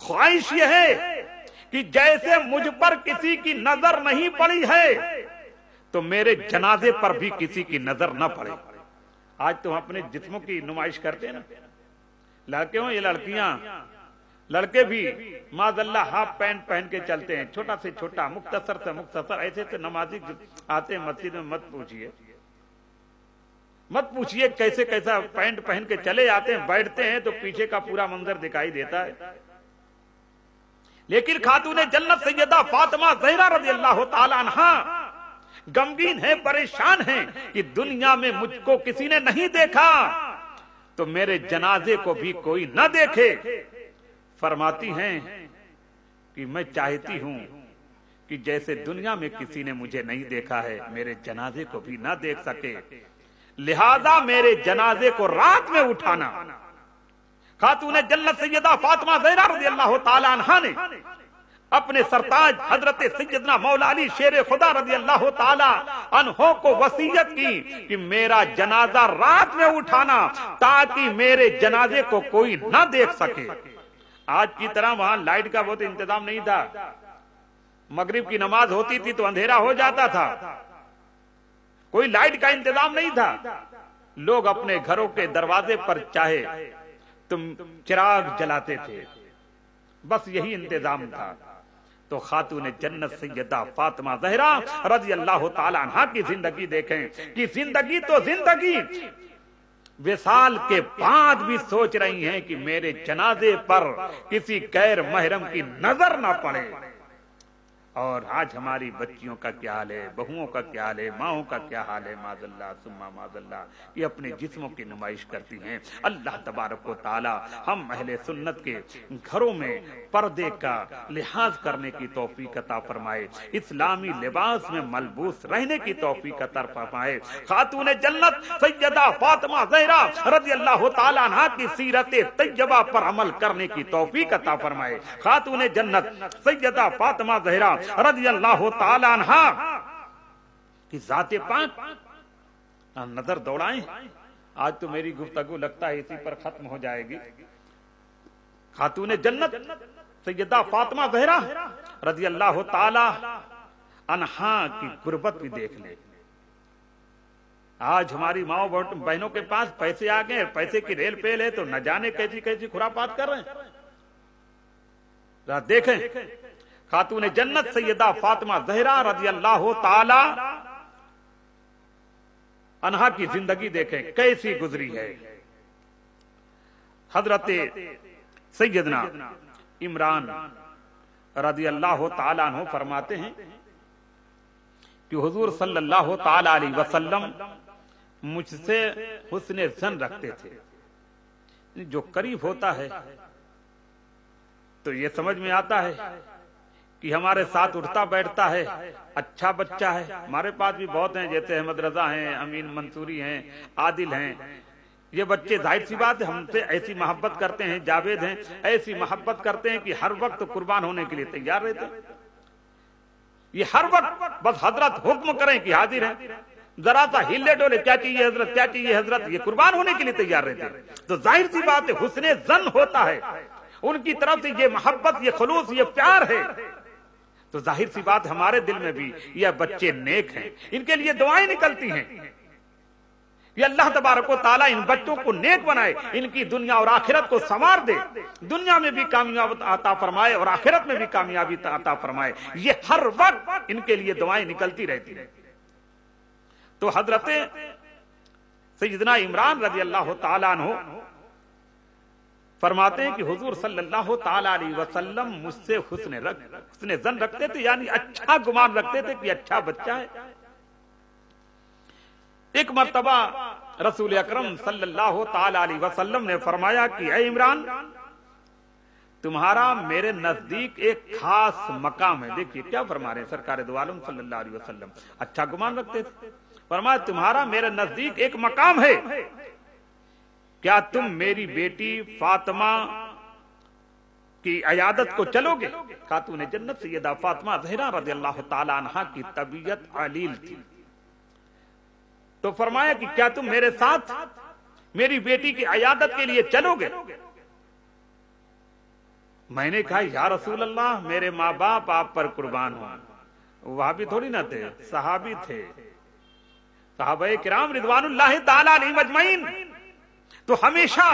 ख्वाहिश यह है कि जैसे मुझ पर किसी की नजर नहीं पड़ी है, तो मेरे जनाजे पर भी किसी की नजर न पड़े। आज तो हम अपने जिस्मों की नुमाइश करते हैं ना, लड़के हो या लड़कियां, लड़के भी माज़अल्लाह हाफ पैंट पहन के चलते हैं, छोटा से छोटा, मुख्तसर से मुख्तसर। ऐसे तो नमाजी आते हैं मस्जिद में, मत पूछिए कैसे कैसा पैंट पहन के चले जाते हैं, बैठते हैं तो पीछे का पूरा मंजर दिखाई देता है। लेकिन खातून जन्नत सैयदा फातिमा ज़हरा रज़ियल्लाहु ताला अन्हा गमगीन है, परेशान है कि दुनिया में मुझको किसी ने नहीं देखा, तो मेरे जनाजे को भी कोई न देखे। फरमाती हैं कि मैं चाहती हूं कि जैसे दुनिया में किसी ने मुझे नहीं देखा है, मेरे जनाजे को भी न देख सके, लिहाजा मेरे जनाजे को रात में उठाना। खातून जन्नत सैयदा फातिमा ज़हरा रज़ियल्लाहु ताला अन्हा ने अपने सरताज हजरत सैयदना मौला अली शेर खुदा रज़ियल्लाहु ताला अन्हो को वसीयत की कि मेरा जनाजा रात में उठाना, ताकि मेरे जनाजे को कोई न देख सके। आज की तरह वहां लाइट का बहुत इंतजाम नहीं था। मगरिब की नमाज होती थी तो अंधेरा हो जाता था, कोई लाइट का इंतजाम नहीं था। लोग अपने घरों के दरवाजे पर चाहे तुम चिराग जलाते थे, बस यही इंतजाम था। तो खातून जन्नत सैयदा फातिमा ज़हरा रज़ियल्लाहु ताला अन्हा की जिंदगी देखें कि जिंदगी तो जिंदगी, विसाल के बाद भी सोच रही हैं कि मेरे जनाजे पर किसी गैर महरम की नजर ना पड़े। और आज हमारी बच्चियों का क्या हाल है, बहुओं का क्या हाल है, माओं का क्या हाल है, माज़अल्लाह सुम्मा माज़अल्लाह, ये अपने जिस्मों की नुमाइश करती हैं। अल्लाह तबारक व तआला हम अहले सुन्नत के घरों में पर्दे का लिहाज करने की तौफीक अता फरमाए, इस्लामी लिबास में मलबूस रहने की तौफीक अता फरमाए। खातून जन्नत सैयदा फातिमा ज़हरा रज़ियल्लाहु ताला अन्हा की सीरत तैयबा पर अमल करने की तौफीक अता फरमाए। खातून जन्नत सैयदा फातिमा ज़हरा रज़ियल्लाहु ताला अन्हा की ज़ाते पाक नजर दौड़ाएं। आज तो मेरी गुफ्तगू लगता है इसी पर खत्म हो जाएगी। खातून जन्नत सैयदा फातिमा ज़हरा रज़ियल्लाहु ताला अन्हा की गुर्बत भी देख ले। आज हमारी माओ बहनों के पास पैसे आ गए, पैसे की रेल पेल है, तो न जाने कैसी कैसी खुरापात कर रहे हैं। देखें, खातून जन्नत सैयदा फातिमा ज़हरा रज़ियल्लाहु ताला अन्हा की जिंदगी देखें कैसी गुजरी है। हजरत सैयदना इमरान रज़ियल्लाहु ताला अन्हु फरमाते हैं कि हुजूर सल्लल्लाहु ताला अलैहि वसल्लम मुझसे हुस्ने ज़न रखते थे। जो करीब होता है तो ये समझ में आता है कि हमारे साथ उठता बैठता है, अच्छा बच्चा है। हमारे पास भी बहुत हैं, जैसे अहमद रजा हैं, अमीन मंसूरी हैं, आदिल हैं। ये बच्चे जाहिर सी बात है हमसे ऐसी मोहब्बत करते हैं, जावेद हैं, ऐसी मोहब्बत करते हैं कि हर वक्त कुर्बान होने के लिए तैयार रहते हैं। ये हर वक्त बस हजरत हुक्म करें कि हाजिर हैं, जरा सा हिले डोले, क्या चाहिए हजरत, क्या चाहिए हजरत, ये कुर्बान होने के लिए तैयार रहते हैं। तो जाहिर सी बात है हुस्ने ज़न होता है उनकी तरफ से, ये मोहब्बत, ये खुलूस, ये प्यार है। तो जाहिर सी बात हमारे दिल में भी ये बच्चे नेक हैं, इनके लिए दुआएं निकलती हैं। ये अल्लाह तबारक व तआला इन बच्चों को नेक बनाए, इनकी दुनिया और आखिरत को संवार दे, दुनिया में भी कामयाबी अता फरमाए और आखिरत में भी कामयाबी अता फरमाए। ये हर वक्त इनके लिए दुआएं निकलती रहती हैं। तो हजरत सैयदना इमरान रज़ियल्लाहु ताला अन्हु फरमाते हैं कि हुजूर सल्लल्लाहु ताला अलैहि वसल्लम मुझसे हुस्ने ज़न रखते थे, यानी अच्छा गुमान रखते थे कि अच्छा बच्चा है। एक मर्तबा रसूल अकरम सल्लल्लाहु ताला अलैहि वसल्लम ने फरमाया कि ऐ इमरान, तुम्हारा मेरे नजदीक एक खास मकाम है। देखिए क्या फरमा रहे हैं सरकार दो आलम सल्लल्लाहु अलैहि वसल्लम, अच्छा गुमान रखते थे। फरमाया तुम्हारा मेरे नजदीक एक मकाम है, क्या तुम मेरी बेटी फातिमा की अयादत को चलोगे? खातून जन्नत सैयदा फातिमा ज़हरा रज़ियल्लाहु ताला अन्हा की तबीयत अलील थी, तो फरमाया कि क्या तुम मेरे साथ मेरी बेटी की अयादत के लिए चलोगे? मैंने कहा या रसूल अल्लाह, मेरे माँ बाप आप पर कुर्बान हो। वहां भी थोड़ी ना थे, सहाबी थे, सहाबाए किराम रिदवानुल्लाह ताला अलैहिम अजमईन, तो हमेशा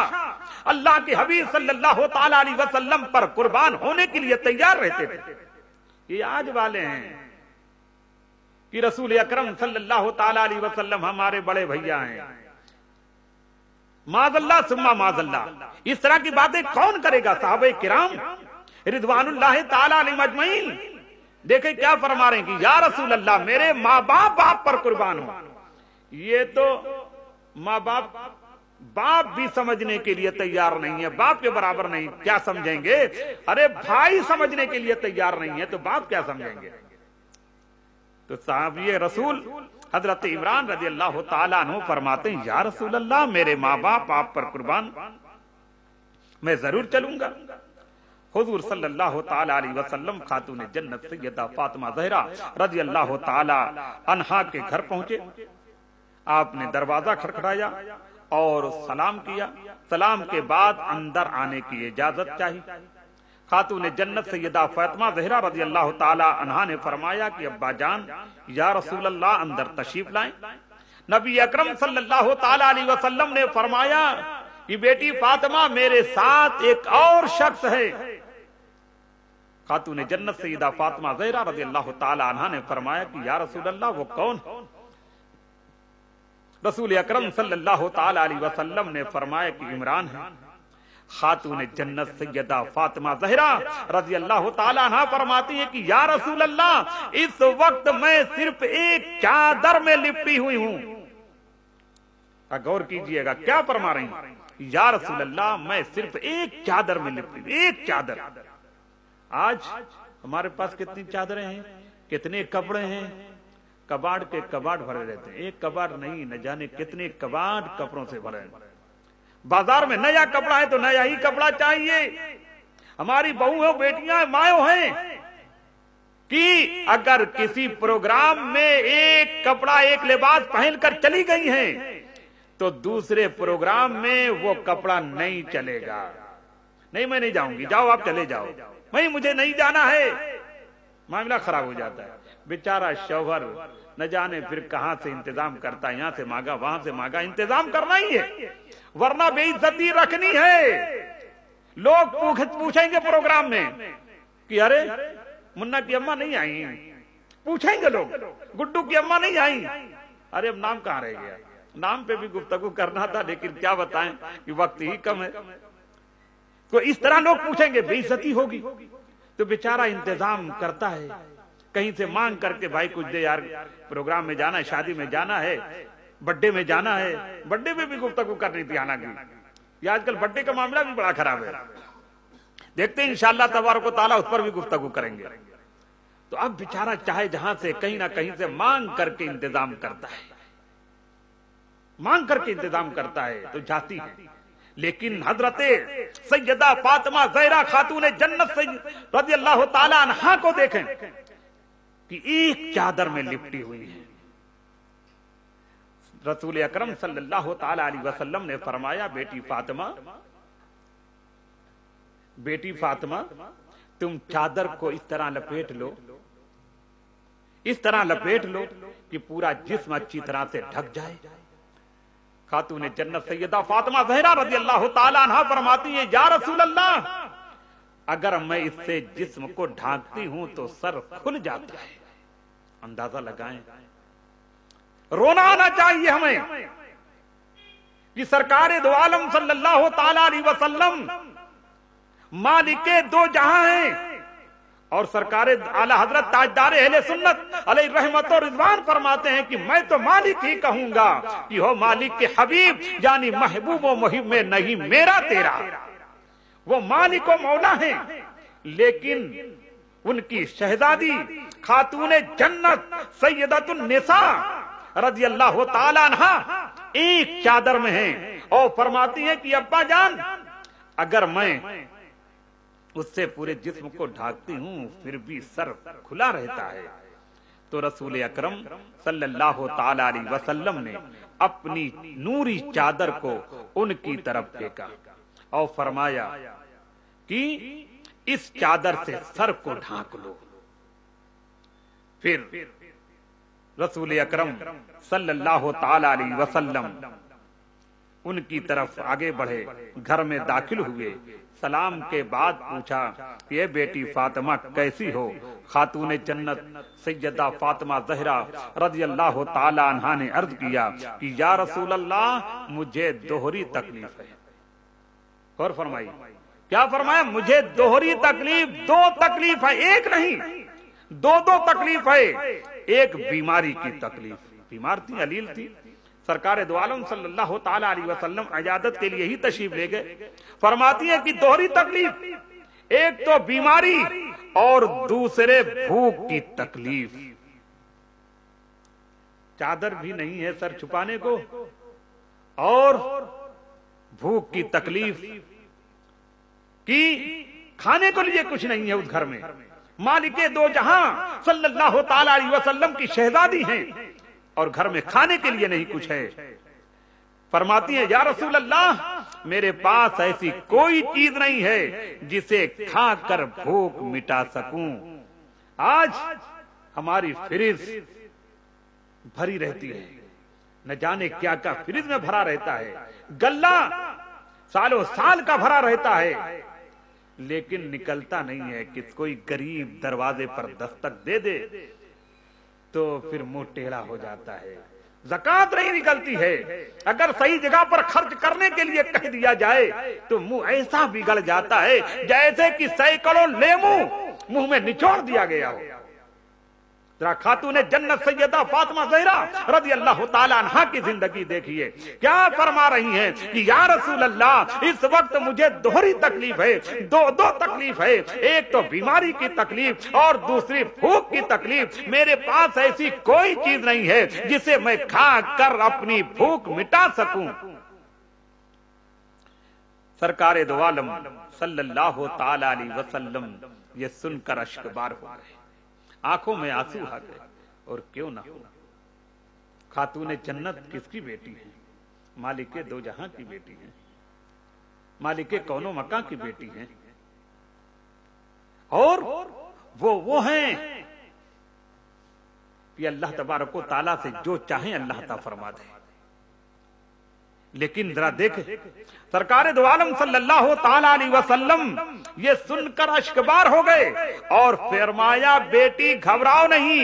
अल्लाह के हबीब सल्लल्लाहु ताला अलैहि वसल्लम पर कुर्बान होने के लिए तैयार रहते थे। ये आज वाले हैं कि रसूल अकरम सल्लल्लाहु ताला अलैहि वसल्लम हमारे बड़े भैया हैं, माज़ल्लाह सुम्मा माज़ल्लाह। इस तरह की बातें कौन करेगा? साहबे किराम रिदवानुल्लाह ताला अलैहिम अजमईन देखे क्या फरमा रहे हैं कि या रसूल अल्लाह, मेरे माँ बाप आप पर कुर्बान हो। ये तो माँ बाप भी समझने के लिए तैयार नहीं है, बाप के बराबर नहीं, क्या समझेंगे? अरे भाई समझने के लिए तैयार नहीं है तो बाप क्या समझेंगे? तो साहब ये रसूल हजरत इमरान रज़ी अल्लाह ताला अन्हु फरमाते हैं या रसूल अल्लाह, मेरे माँ बाप आप पर कुर्बान, मैं जरूर चलूंगा। हुजूर सल्लल्लाहु ताला अलैहि वसल्लम खातून जन्नत सैयदा फातिमा ज़हरा रज़ी अल्लाह ताला अन्हा के घर पहुंचे। आपने दरवाजा खटखटाया और सलाम किया। सलाम के बाद अंदर आने की इजाजत चाहिए। खातून जन्नत सैयदा फातिमा ज़हरा रज़ी अल्लाह ताला अन्हा ने फरमाया कि अब्बा जान, या रसूल अल्लाह अंदर तशरीफ लाएं। नबी अकरम सल्लल्लाहु ताला अलैहि वसल्लम ने फरमाया कि बेटी फातिमा, मेरे साथ एक और शख्स है। खातून जन्नत सैयदा फातिमा ज़हरा रज़ी अल्लाह ताला अन्हा ने फरमाया कि या रसूल अल्लाह, वो कौन? रसूल अकरम सल्लल्लाहु ताला अलैहि वसल्लम ने फरमाया कि इमरान है। खातून जन्नत सैयदा फातिमा ज़हरा रज़ी अल्लाह ताला अन्हा फरमाती है कि या रसूल अल्लाह, इस वक्त मैं सिर्फ एक चादर में लिपटी हुई हूं। गौर कीजिएगा क्या फरमा रही हैं? या रसूल अल्लाह, मैं सिर्फ एक चादर में लिपटी, एक चादर। आज हमारे पास कितनी चादरें हैं, कितने कपड़े हैं, कबाड़ के कबाड़ भरे रहते हैं। एक कबाड़ नहीं, न जाने कितने कबाड़ कपड़ों से भरे। बाजार में नया कपड़ा है तो नया ही कपड़ा चाहिए। हमारी बहू बेटियां मायो हैं कि अगर किसी प्रोग्राम में एक कपड़ा एक लिबास पहनकर चली गई हैं तो दूसरे प्रोग्राम में वो कपड़ा नहीं चलेगा। नहीं, मैं नहीं जाऊंगी, जाओ आप चले जाओ, नहीं मुझे नहीं जाना है। मामला खराब हो जाता है। बेचारा शौहर न जाने फिर कहां से इंतजाम करता है, यहां से मांगा वहां से मांगा, इंतजाम करना ही है वरना बेइज्जती रखनी है। लोग पूछेंगे प्रोग्राम में कि अरे मुन्ना की अम्मा नहीं आई, पूछेंगे लोग गुड्डू की अम्मा नहीं आई। अरे अब नाम कहां रह गया? नाम पे भी गुफ्तगू करना था, लेकिन क्या बताएं कि वक्त ही कम है। तो इस तरह लोग पूछेंगे, बेइज्जती होगी। तो बेचारा इंतजाम करता है, कहीं से मांग करके भाई कुछ दे यार, प्रोग्राम में जाना है, शादी में जाना है, बर्थडे में जाना है। बर्थडे में भी गुफ्तगू करनी थी हालांकि ये आजकल बर्थडे का मामला भी बड़ा खराब है। देखते हैं इंशाअल्लाह तबारक व तआला उस पर भी गुफ्तगू करेंगे। तो अब बेचारा चाहे जहां से कहीं ना कहीं से मांग करके इंतजाम करता है, मांग करके इंतजाम करता है तो जाती है। लेकिन हजरते सैयदा फातिमा ज़हरा खातून जन्नत रज़ी अल्लाह ताला अन्हा को देखें कि एक चादर में लिपटी हुई है। रसूल अकरम सल्लल्लाहु ताला अलैहि वसल्लम ने फरमाया, बेटी फातिमा, तुम चादर को इस तरह लपेट लो, इस तरह लपेट लो कि पूरा जिस्म अच्छी तरह से ढक जाए। खातून जन्नत सैयदा फातिमा ज़हरा रज़ी अल्लाह ताला अन्हा फरमाती है, या रसूल अल्लाह, अगर मैं इससे जिस्म को ढांकती हूं तो सर खुल जाता है। अंदाजा लगाएं, रोना आना चाहिए हमें कि सरकारे दो आलम सल्लल्लाहु ताला अलैहि वसल्लम मालिके दो जहां हैं और सरकारे आला हजरत ताजदार अहले सुन्नत अलैहि रहमत और रिजवान फरमाते हैं कि मैं तो मालिक ही कहूंगा कि हो मालिक के हबीब यानी महबूब व मुहिब में नहीं मेरा तेरा। वो मालिक व मौला हैं, लेकिन उनकी शहजादी खातूने जन्नत सैयदतुन निसा रज़ियल्लाहु ताला अन्हा एक चादर में हैं और फरमाती हैं कि अब्बा जान, अगर मैं उससे पूरे जिस्म को ढाकती हूं फिर भी सर खुला रहता है। तो रसूल अकरम सल्लल्लाहु ताला अलैहि वसल्लम ने अपनी नूरी चादर को उनकी तरफ फेंका और फरमाया कि इस चादर से सर को ढांक लो। फिर रसूल अकरम सल्लल्लाहु ताला अलैहि वसल्लम उनकी तरफ आगे बढ़े, घर में दाखिल हुए। सलाम के बाद पूछा, ये बेटी फातिमा कैसी हो? खातूने जन्नत सैयदा फातिमा ज़हरा रज़ियल्लाहु ताला अन्हा ने अर्ज किया कि या रसूल अल्लाह, मुझे दोहरी तकलीफ है। और फरमाई, क्या फरमाया? मुझे दोहरी तकलीफ, दो तकलीफ है, एक नहीं, दो तकलीफ है। एक बीमारी की तकलीफ, बीमार थी, अलील थी। सरकार दो आलम सल्लल्लाहु ताला अलैहि वसल्लम इजाजत के लिए ही तशरीफ ले गए। फरमाती है कि दोहरी तकलीफ, एक तो बीमारी और दूसरे भूख की तकलीफ। चादर भी नहीं है सर छुपाने को और भूख की तकलीफ कि खाने को लिए कुछ नहीं है उस घर में। मालिके दो जहां सल्लल्लाहु ताला अलैहि वसल्लम की शहजादी हैं और घर में खाने के लिए नहीं कुछ है। फरमाती है, या रसूल अल्लाह, मेरे पास ऐसी कोई चीज नहीं है जिसे खाकर भूख मिटा सकूं। आज हमारी फ्रिज भरी रहती है, न जाने क्या क्या फ्रिज में भरा रहता है, गल्ला सालों साल का भरा रहता है, लेकिन निकलता नहीं है। कि कोई गरीब दरवाजे पर दस्तक दे दे तो फिर मुंह टेढ़ा हो जाता है, ज़कात नहीं निकलती है। अगर सही जगह पर खर्च करने के लिए कह दिया जाए तो मुंह ऐसा बिगड़ जाता है जैसे कि सैकड़ों लेमू मुंह में निचोड़ दिया गया हो। जरा खातूने जन्नत सैयदा फातिमा ज़हरा रज़ियल्लाहु ताला अन्हा की जिंदगी देखिए, क्या फरमा रही हैं कि या रसूल अल्लाह, इस वक्त मुझे दोहरी तकलीफ है, दो तकलीफ है। एक तो बीमारी की तकलीफ और दूसरी भूख की तकलीफ। मेरे पास ऐसी कोई चीज नहीं है जिसे मैं खा कर अपनी भूख मिटा सकूं। सरकारे दो आलम सल्लल्लाहु ताला अलैहि वसल्लम ये सुनकर अश्कबार हो गए, आंखों में आंसू आ गए। और क्यों ना हो, खातूने जन्नत किसकी बेटी है? मालिके दो जहां की बेटी है, मालिके कौनो मकां की बेटी है। और वो हैं कि अल्लाह तबारक व तआला से जो चाहे अल्लाह ता फरमा दे। लेकिन जरा देख, सरकार दो आलम सल्लल्लाहु ताला अलैहि वसल्लम ये सुनकर अश्कबार हो गए और फरमाया, बेटी घबराओ नहीं,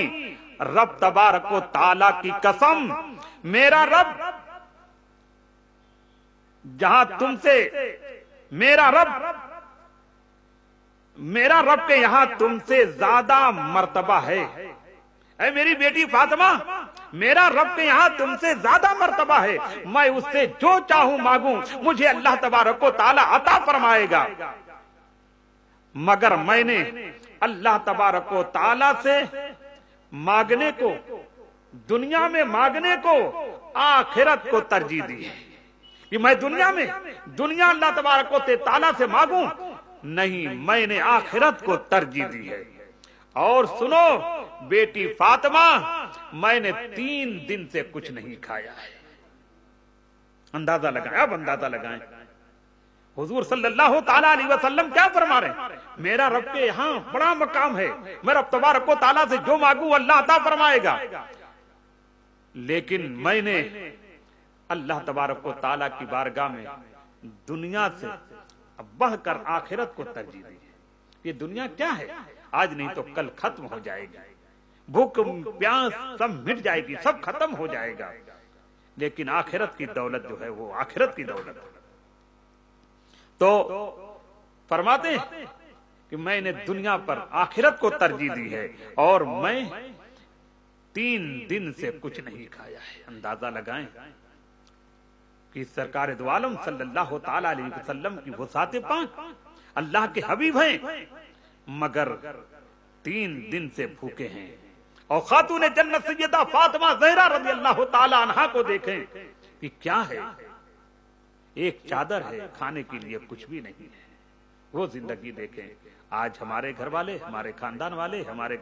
रब तबारक व तआला की कसम, मेरा रब जहां तुमसे, मेरा रब के यहां तुमसे ज्यादा मर्तबा है। ऐ मेरी बेटी फातिमा, मेरा रब के यहां तुमसे ज्यादा मर्तबा है। मैं उससे जो चाहूं मांगूं मुझे अल्लाह तबारक व तआला अता फरमाएगा। मगर मैंने अल्लाह तबारक व तआला से मांगने को, दुनिया में मांगने को आखिरत को तरजीह दी है कि मैं दुनिया अल्लाह तबारक व तआला से मांगूं नहीं, मैंने आखिरत को तरजीह दी है। और सुनो बेटी फातिमा, मैंने 3 दिन से कुछ नहीं खाया है। अंदाजा लगाएं, अब अंदाजा लगाएं हुजूर सल्लल्लाहु ताला अलैहि वसल्लम क्या फरमा रहे हैं? मेरा रब के यहां बड़ा मकाम है, मैं रब तबारक व तआला से जो मांगू अल्लाह अता फरमाएगा। लेकिन मैंने अल्लाह तबारक व तआला की बारगाह में दुनिया से बढ़कर आखिरत को तरजीह दी है। ये दुनिया क्या है? आज नहीं तो कल खत्म हो जाएगी, भूख प्यास सब मिट जाएगी, सब खत्म हो जाएगा। लेकिन आखिरत की दौलत जो है वो आखिरत की दौलत है। तो फरमाते हैं कि मैंने दुनिया पर आखिरत को तरजीह दी है और मैं 3 दिन से कुछ नहीं खाया है। अंदाजा लगाएं कि सरकार दो आलम सल्लल्लाहु ताला अलैहि वसल्लम की वसात पाक अल्लाह के हबीब हैं, मगर 3 दिन से भूखे हैं। और खातून जन्नत सैयदा फातिमा ज़हरा रज़ी अल्लाह ताला अन्हा को देखें कि क्या है, एक चादर है, खाने के लिए कुछ भी नहीं है। वो जिंदगी देखें। आज हमारे घर वाले, हमारे खानदान वाले, हमारे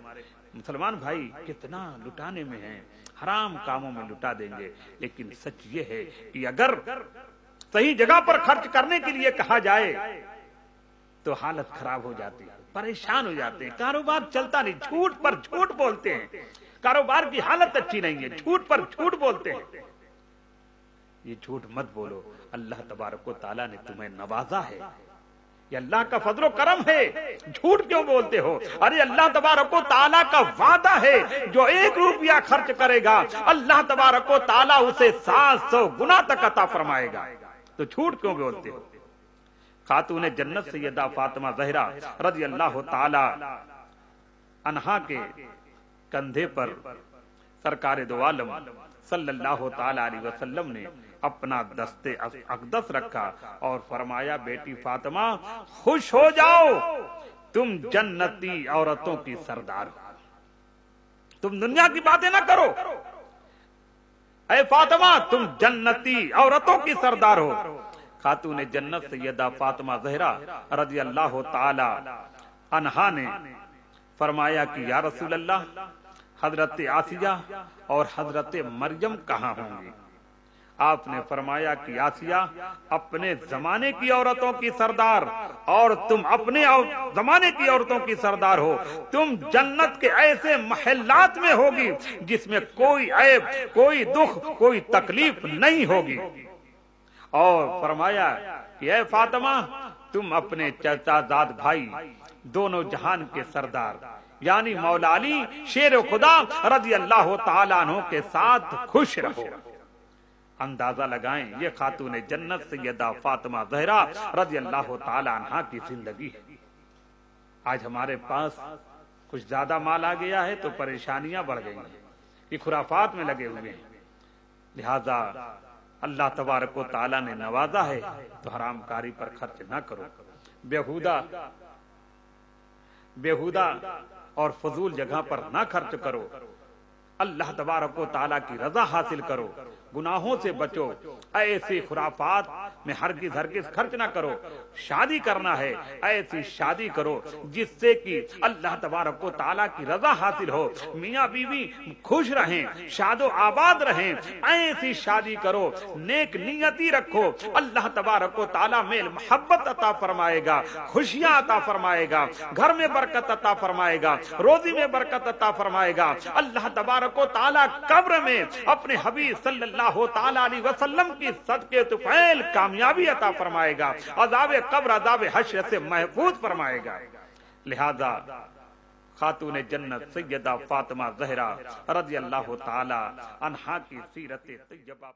मुसलमान भाई कितना लुटाने में हैं, हराम कामों में लुटा देंगे। लेकिन सच ये है कि अगर सही जगह पर खर्च करने के लिए कहा जाए तो हालत खराब हो जाती है, परेशान हो जाते हैं, कारोबार चलता नहीं, झूठ पर झूठ बोलते हैं, कारोबार की हालत अच्छी नहीं है, झूठ पर झूठ बोलते हैं। ये झूठ मत बोलो, अल्लाह तबारक व तआला ने तुम्हें नवाजा है, ये अल्लाह का फजलो करम है, झूठ क्यों बोलते हो? अरे अल्लाह तबारक व तआला का वादा है, जो 1 रुपया खर्च करेगा अल्लाह तबारक व तआला उसे 700 गुना तक अता फरमाएगा। तो झूठ क्यों बोलते हो? खातून जन्नत सैयदा फातिमा ज़हरा रज़ी अल्लाह ताला अन्हा के कंधे पर सरकार दो आलम सल्लल्लाहु ताला अलैहि वसल्लम ने अपना दस्ते अक़दस रखा और फरमाया, बेटी फातिमा खुश हो जाओ, तुम जन्नती औरतों की सरदार हो, तुम दुनिया की बातें ना करो। ऐ फातिमा, तुम जन्नती औरतों की सरदार हो। खातून जन्नत सैयदा फातिमा ज़हरा रज़ी अल्लाह ताला अन्हा ने फरमाया कि या रसूल अल्लाह, हजरत आसिया और हजरत मरियम कहाँ होंगी? आपने फरमाया कि आसिया अपने जमाने की औरतों की सरदार और तुम अपने जमाने की औरतों की सरदार हो। तुम जन्नत के ऐसे महल्लात में होगी जिसमें कोई ऐब, कोई दुख, कोई तकलीफ नहीं होगी। और फरमाया कि ऐ फातिमा, तुम अपने चाचाजाद भाई दोनों जहान के सरदार यानी मौला अली शेर खुदा रज़ी अल्लाह ताला अन्हु के साथ खुश रहो। अंदाजा लगाएं, ये खातून जन्नत सैयदा फातिमा ज़हरा रज़ी अल्लाह ताला अन्हा की जिंदगी है। आज हमारे पास कुछ ज्यादा माल आ गया है तो परेशानियां बढ़ गई हैं, ये खुराफात में लगे हुए हैं। लिहाजा अल्लाह तबारक व ताला ने नवाजा है तो हरामकारी पर खर्च ना करो, बेहुदा और फजूल जगह पर ना खर्च करो। अल्लाह तबारक व ताला की रजा हासिल करो, गुनाहों से बचो, ऐसी खुराफात में हरगिज खर्च ना करो। शादी करना है, ऐसी शादी करो जिससे कि अल्लाह तबारक व ताला की रजा हासिल हो, मियाँ बीवी खुश रहें, शादो आबाद रहें। ऐसी शादी करो, नेक नियति रखो, अल्लाह तबारक व ताला मेल मोहब्बत अता फरमाएगा, खुशियां अता फरमाएगा, घर में बरकत अता फरमाएगा, रोजी में बरकत अता फरमाएगा। अल्लाह तबारक व ताला कब्र में अपने हबीब सल्लल्लाहु ताला अलैहि वसल्लम की सदके तुफैल कामयाबी अता फरमाएगा, अज़ाब कब्र अज़ाब हश्र से महफूज फरमाएगा। लिहाजा खातून जन्नत सैयदा फातिमा ज़हरा रज़ी अल्लाह ताला अन्हा की सीरत तैयबा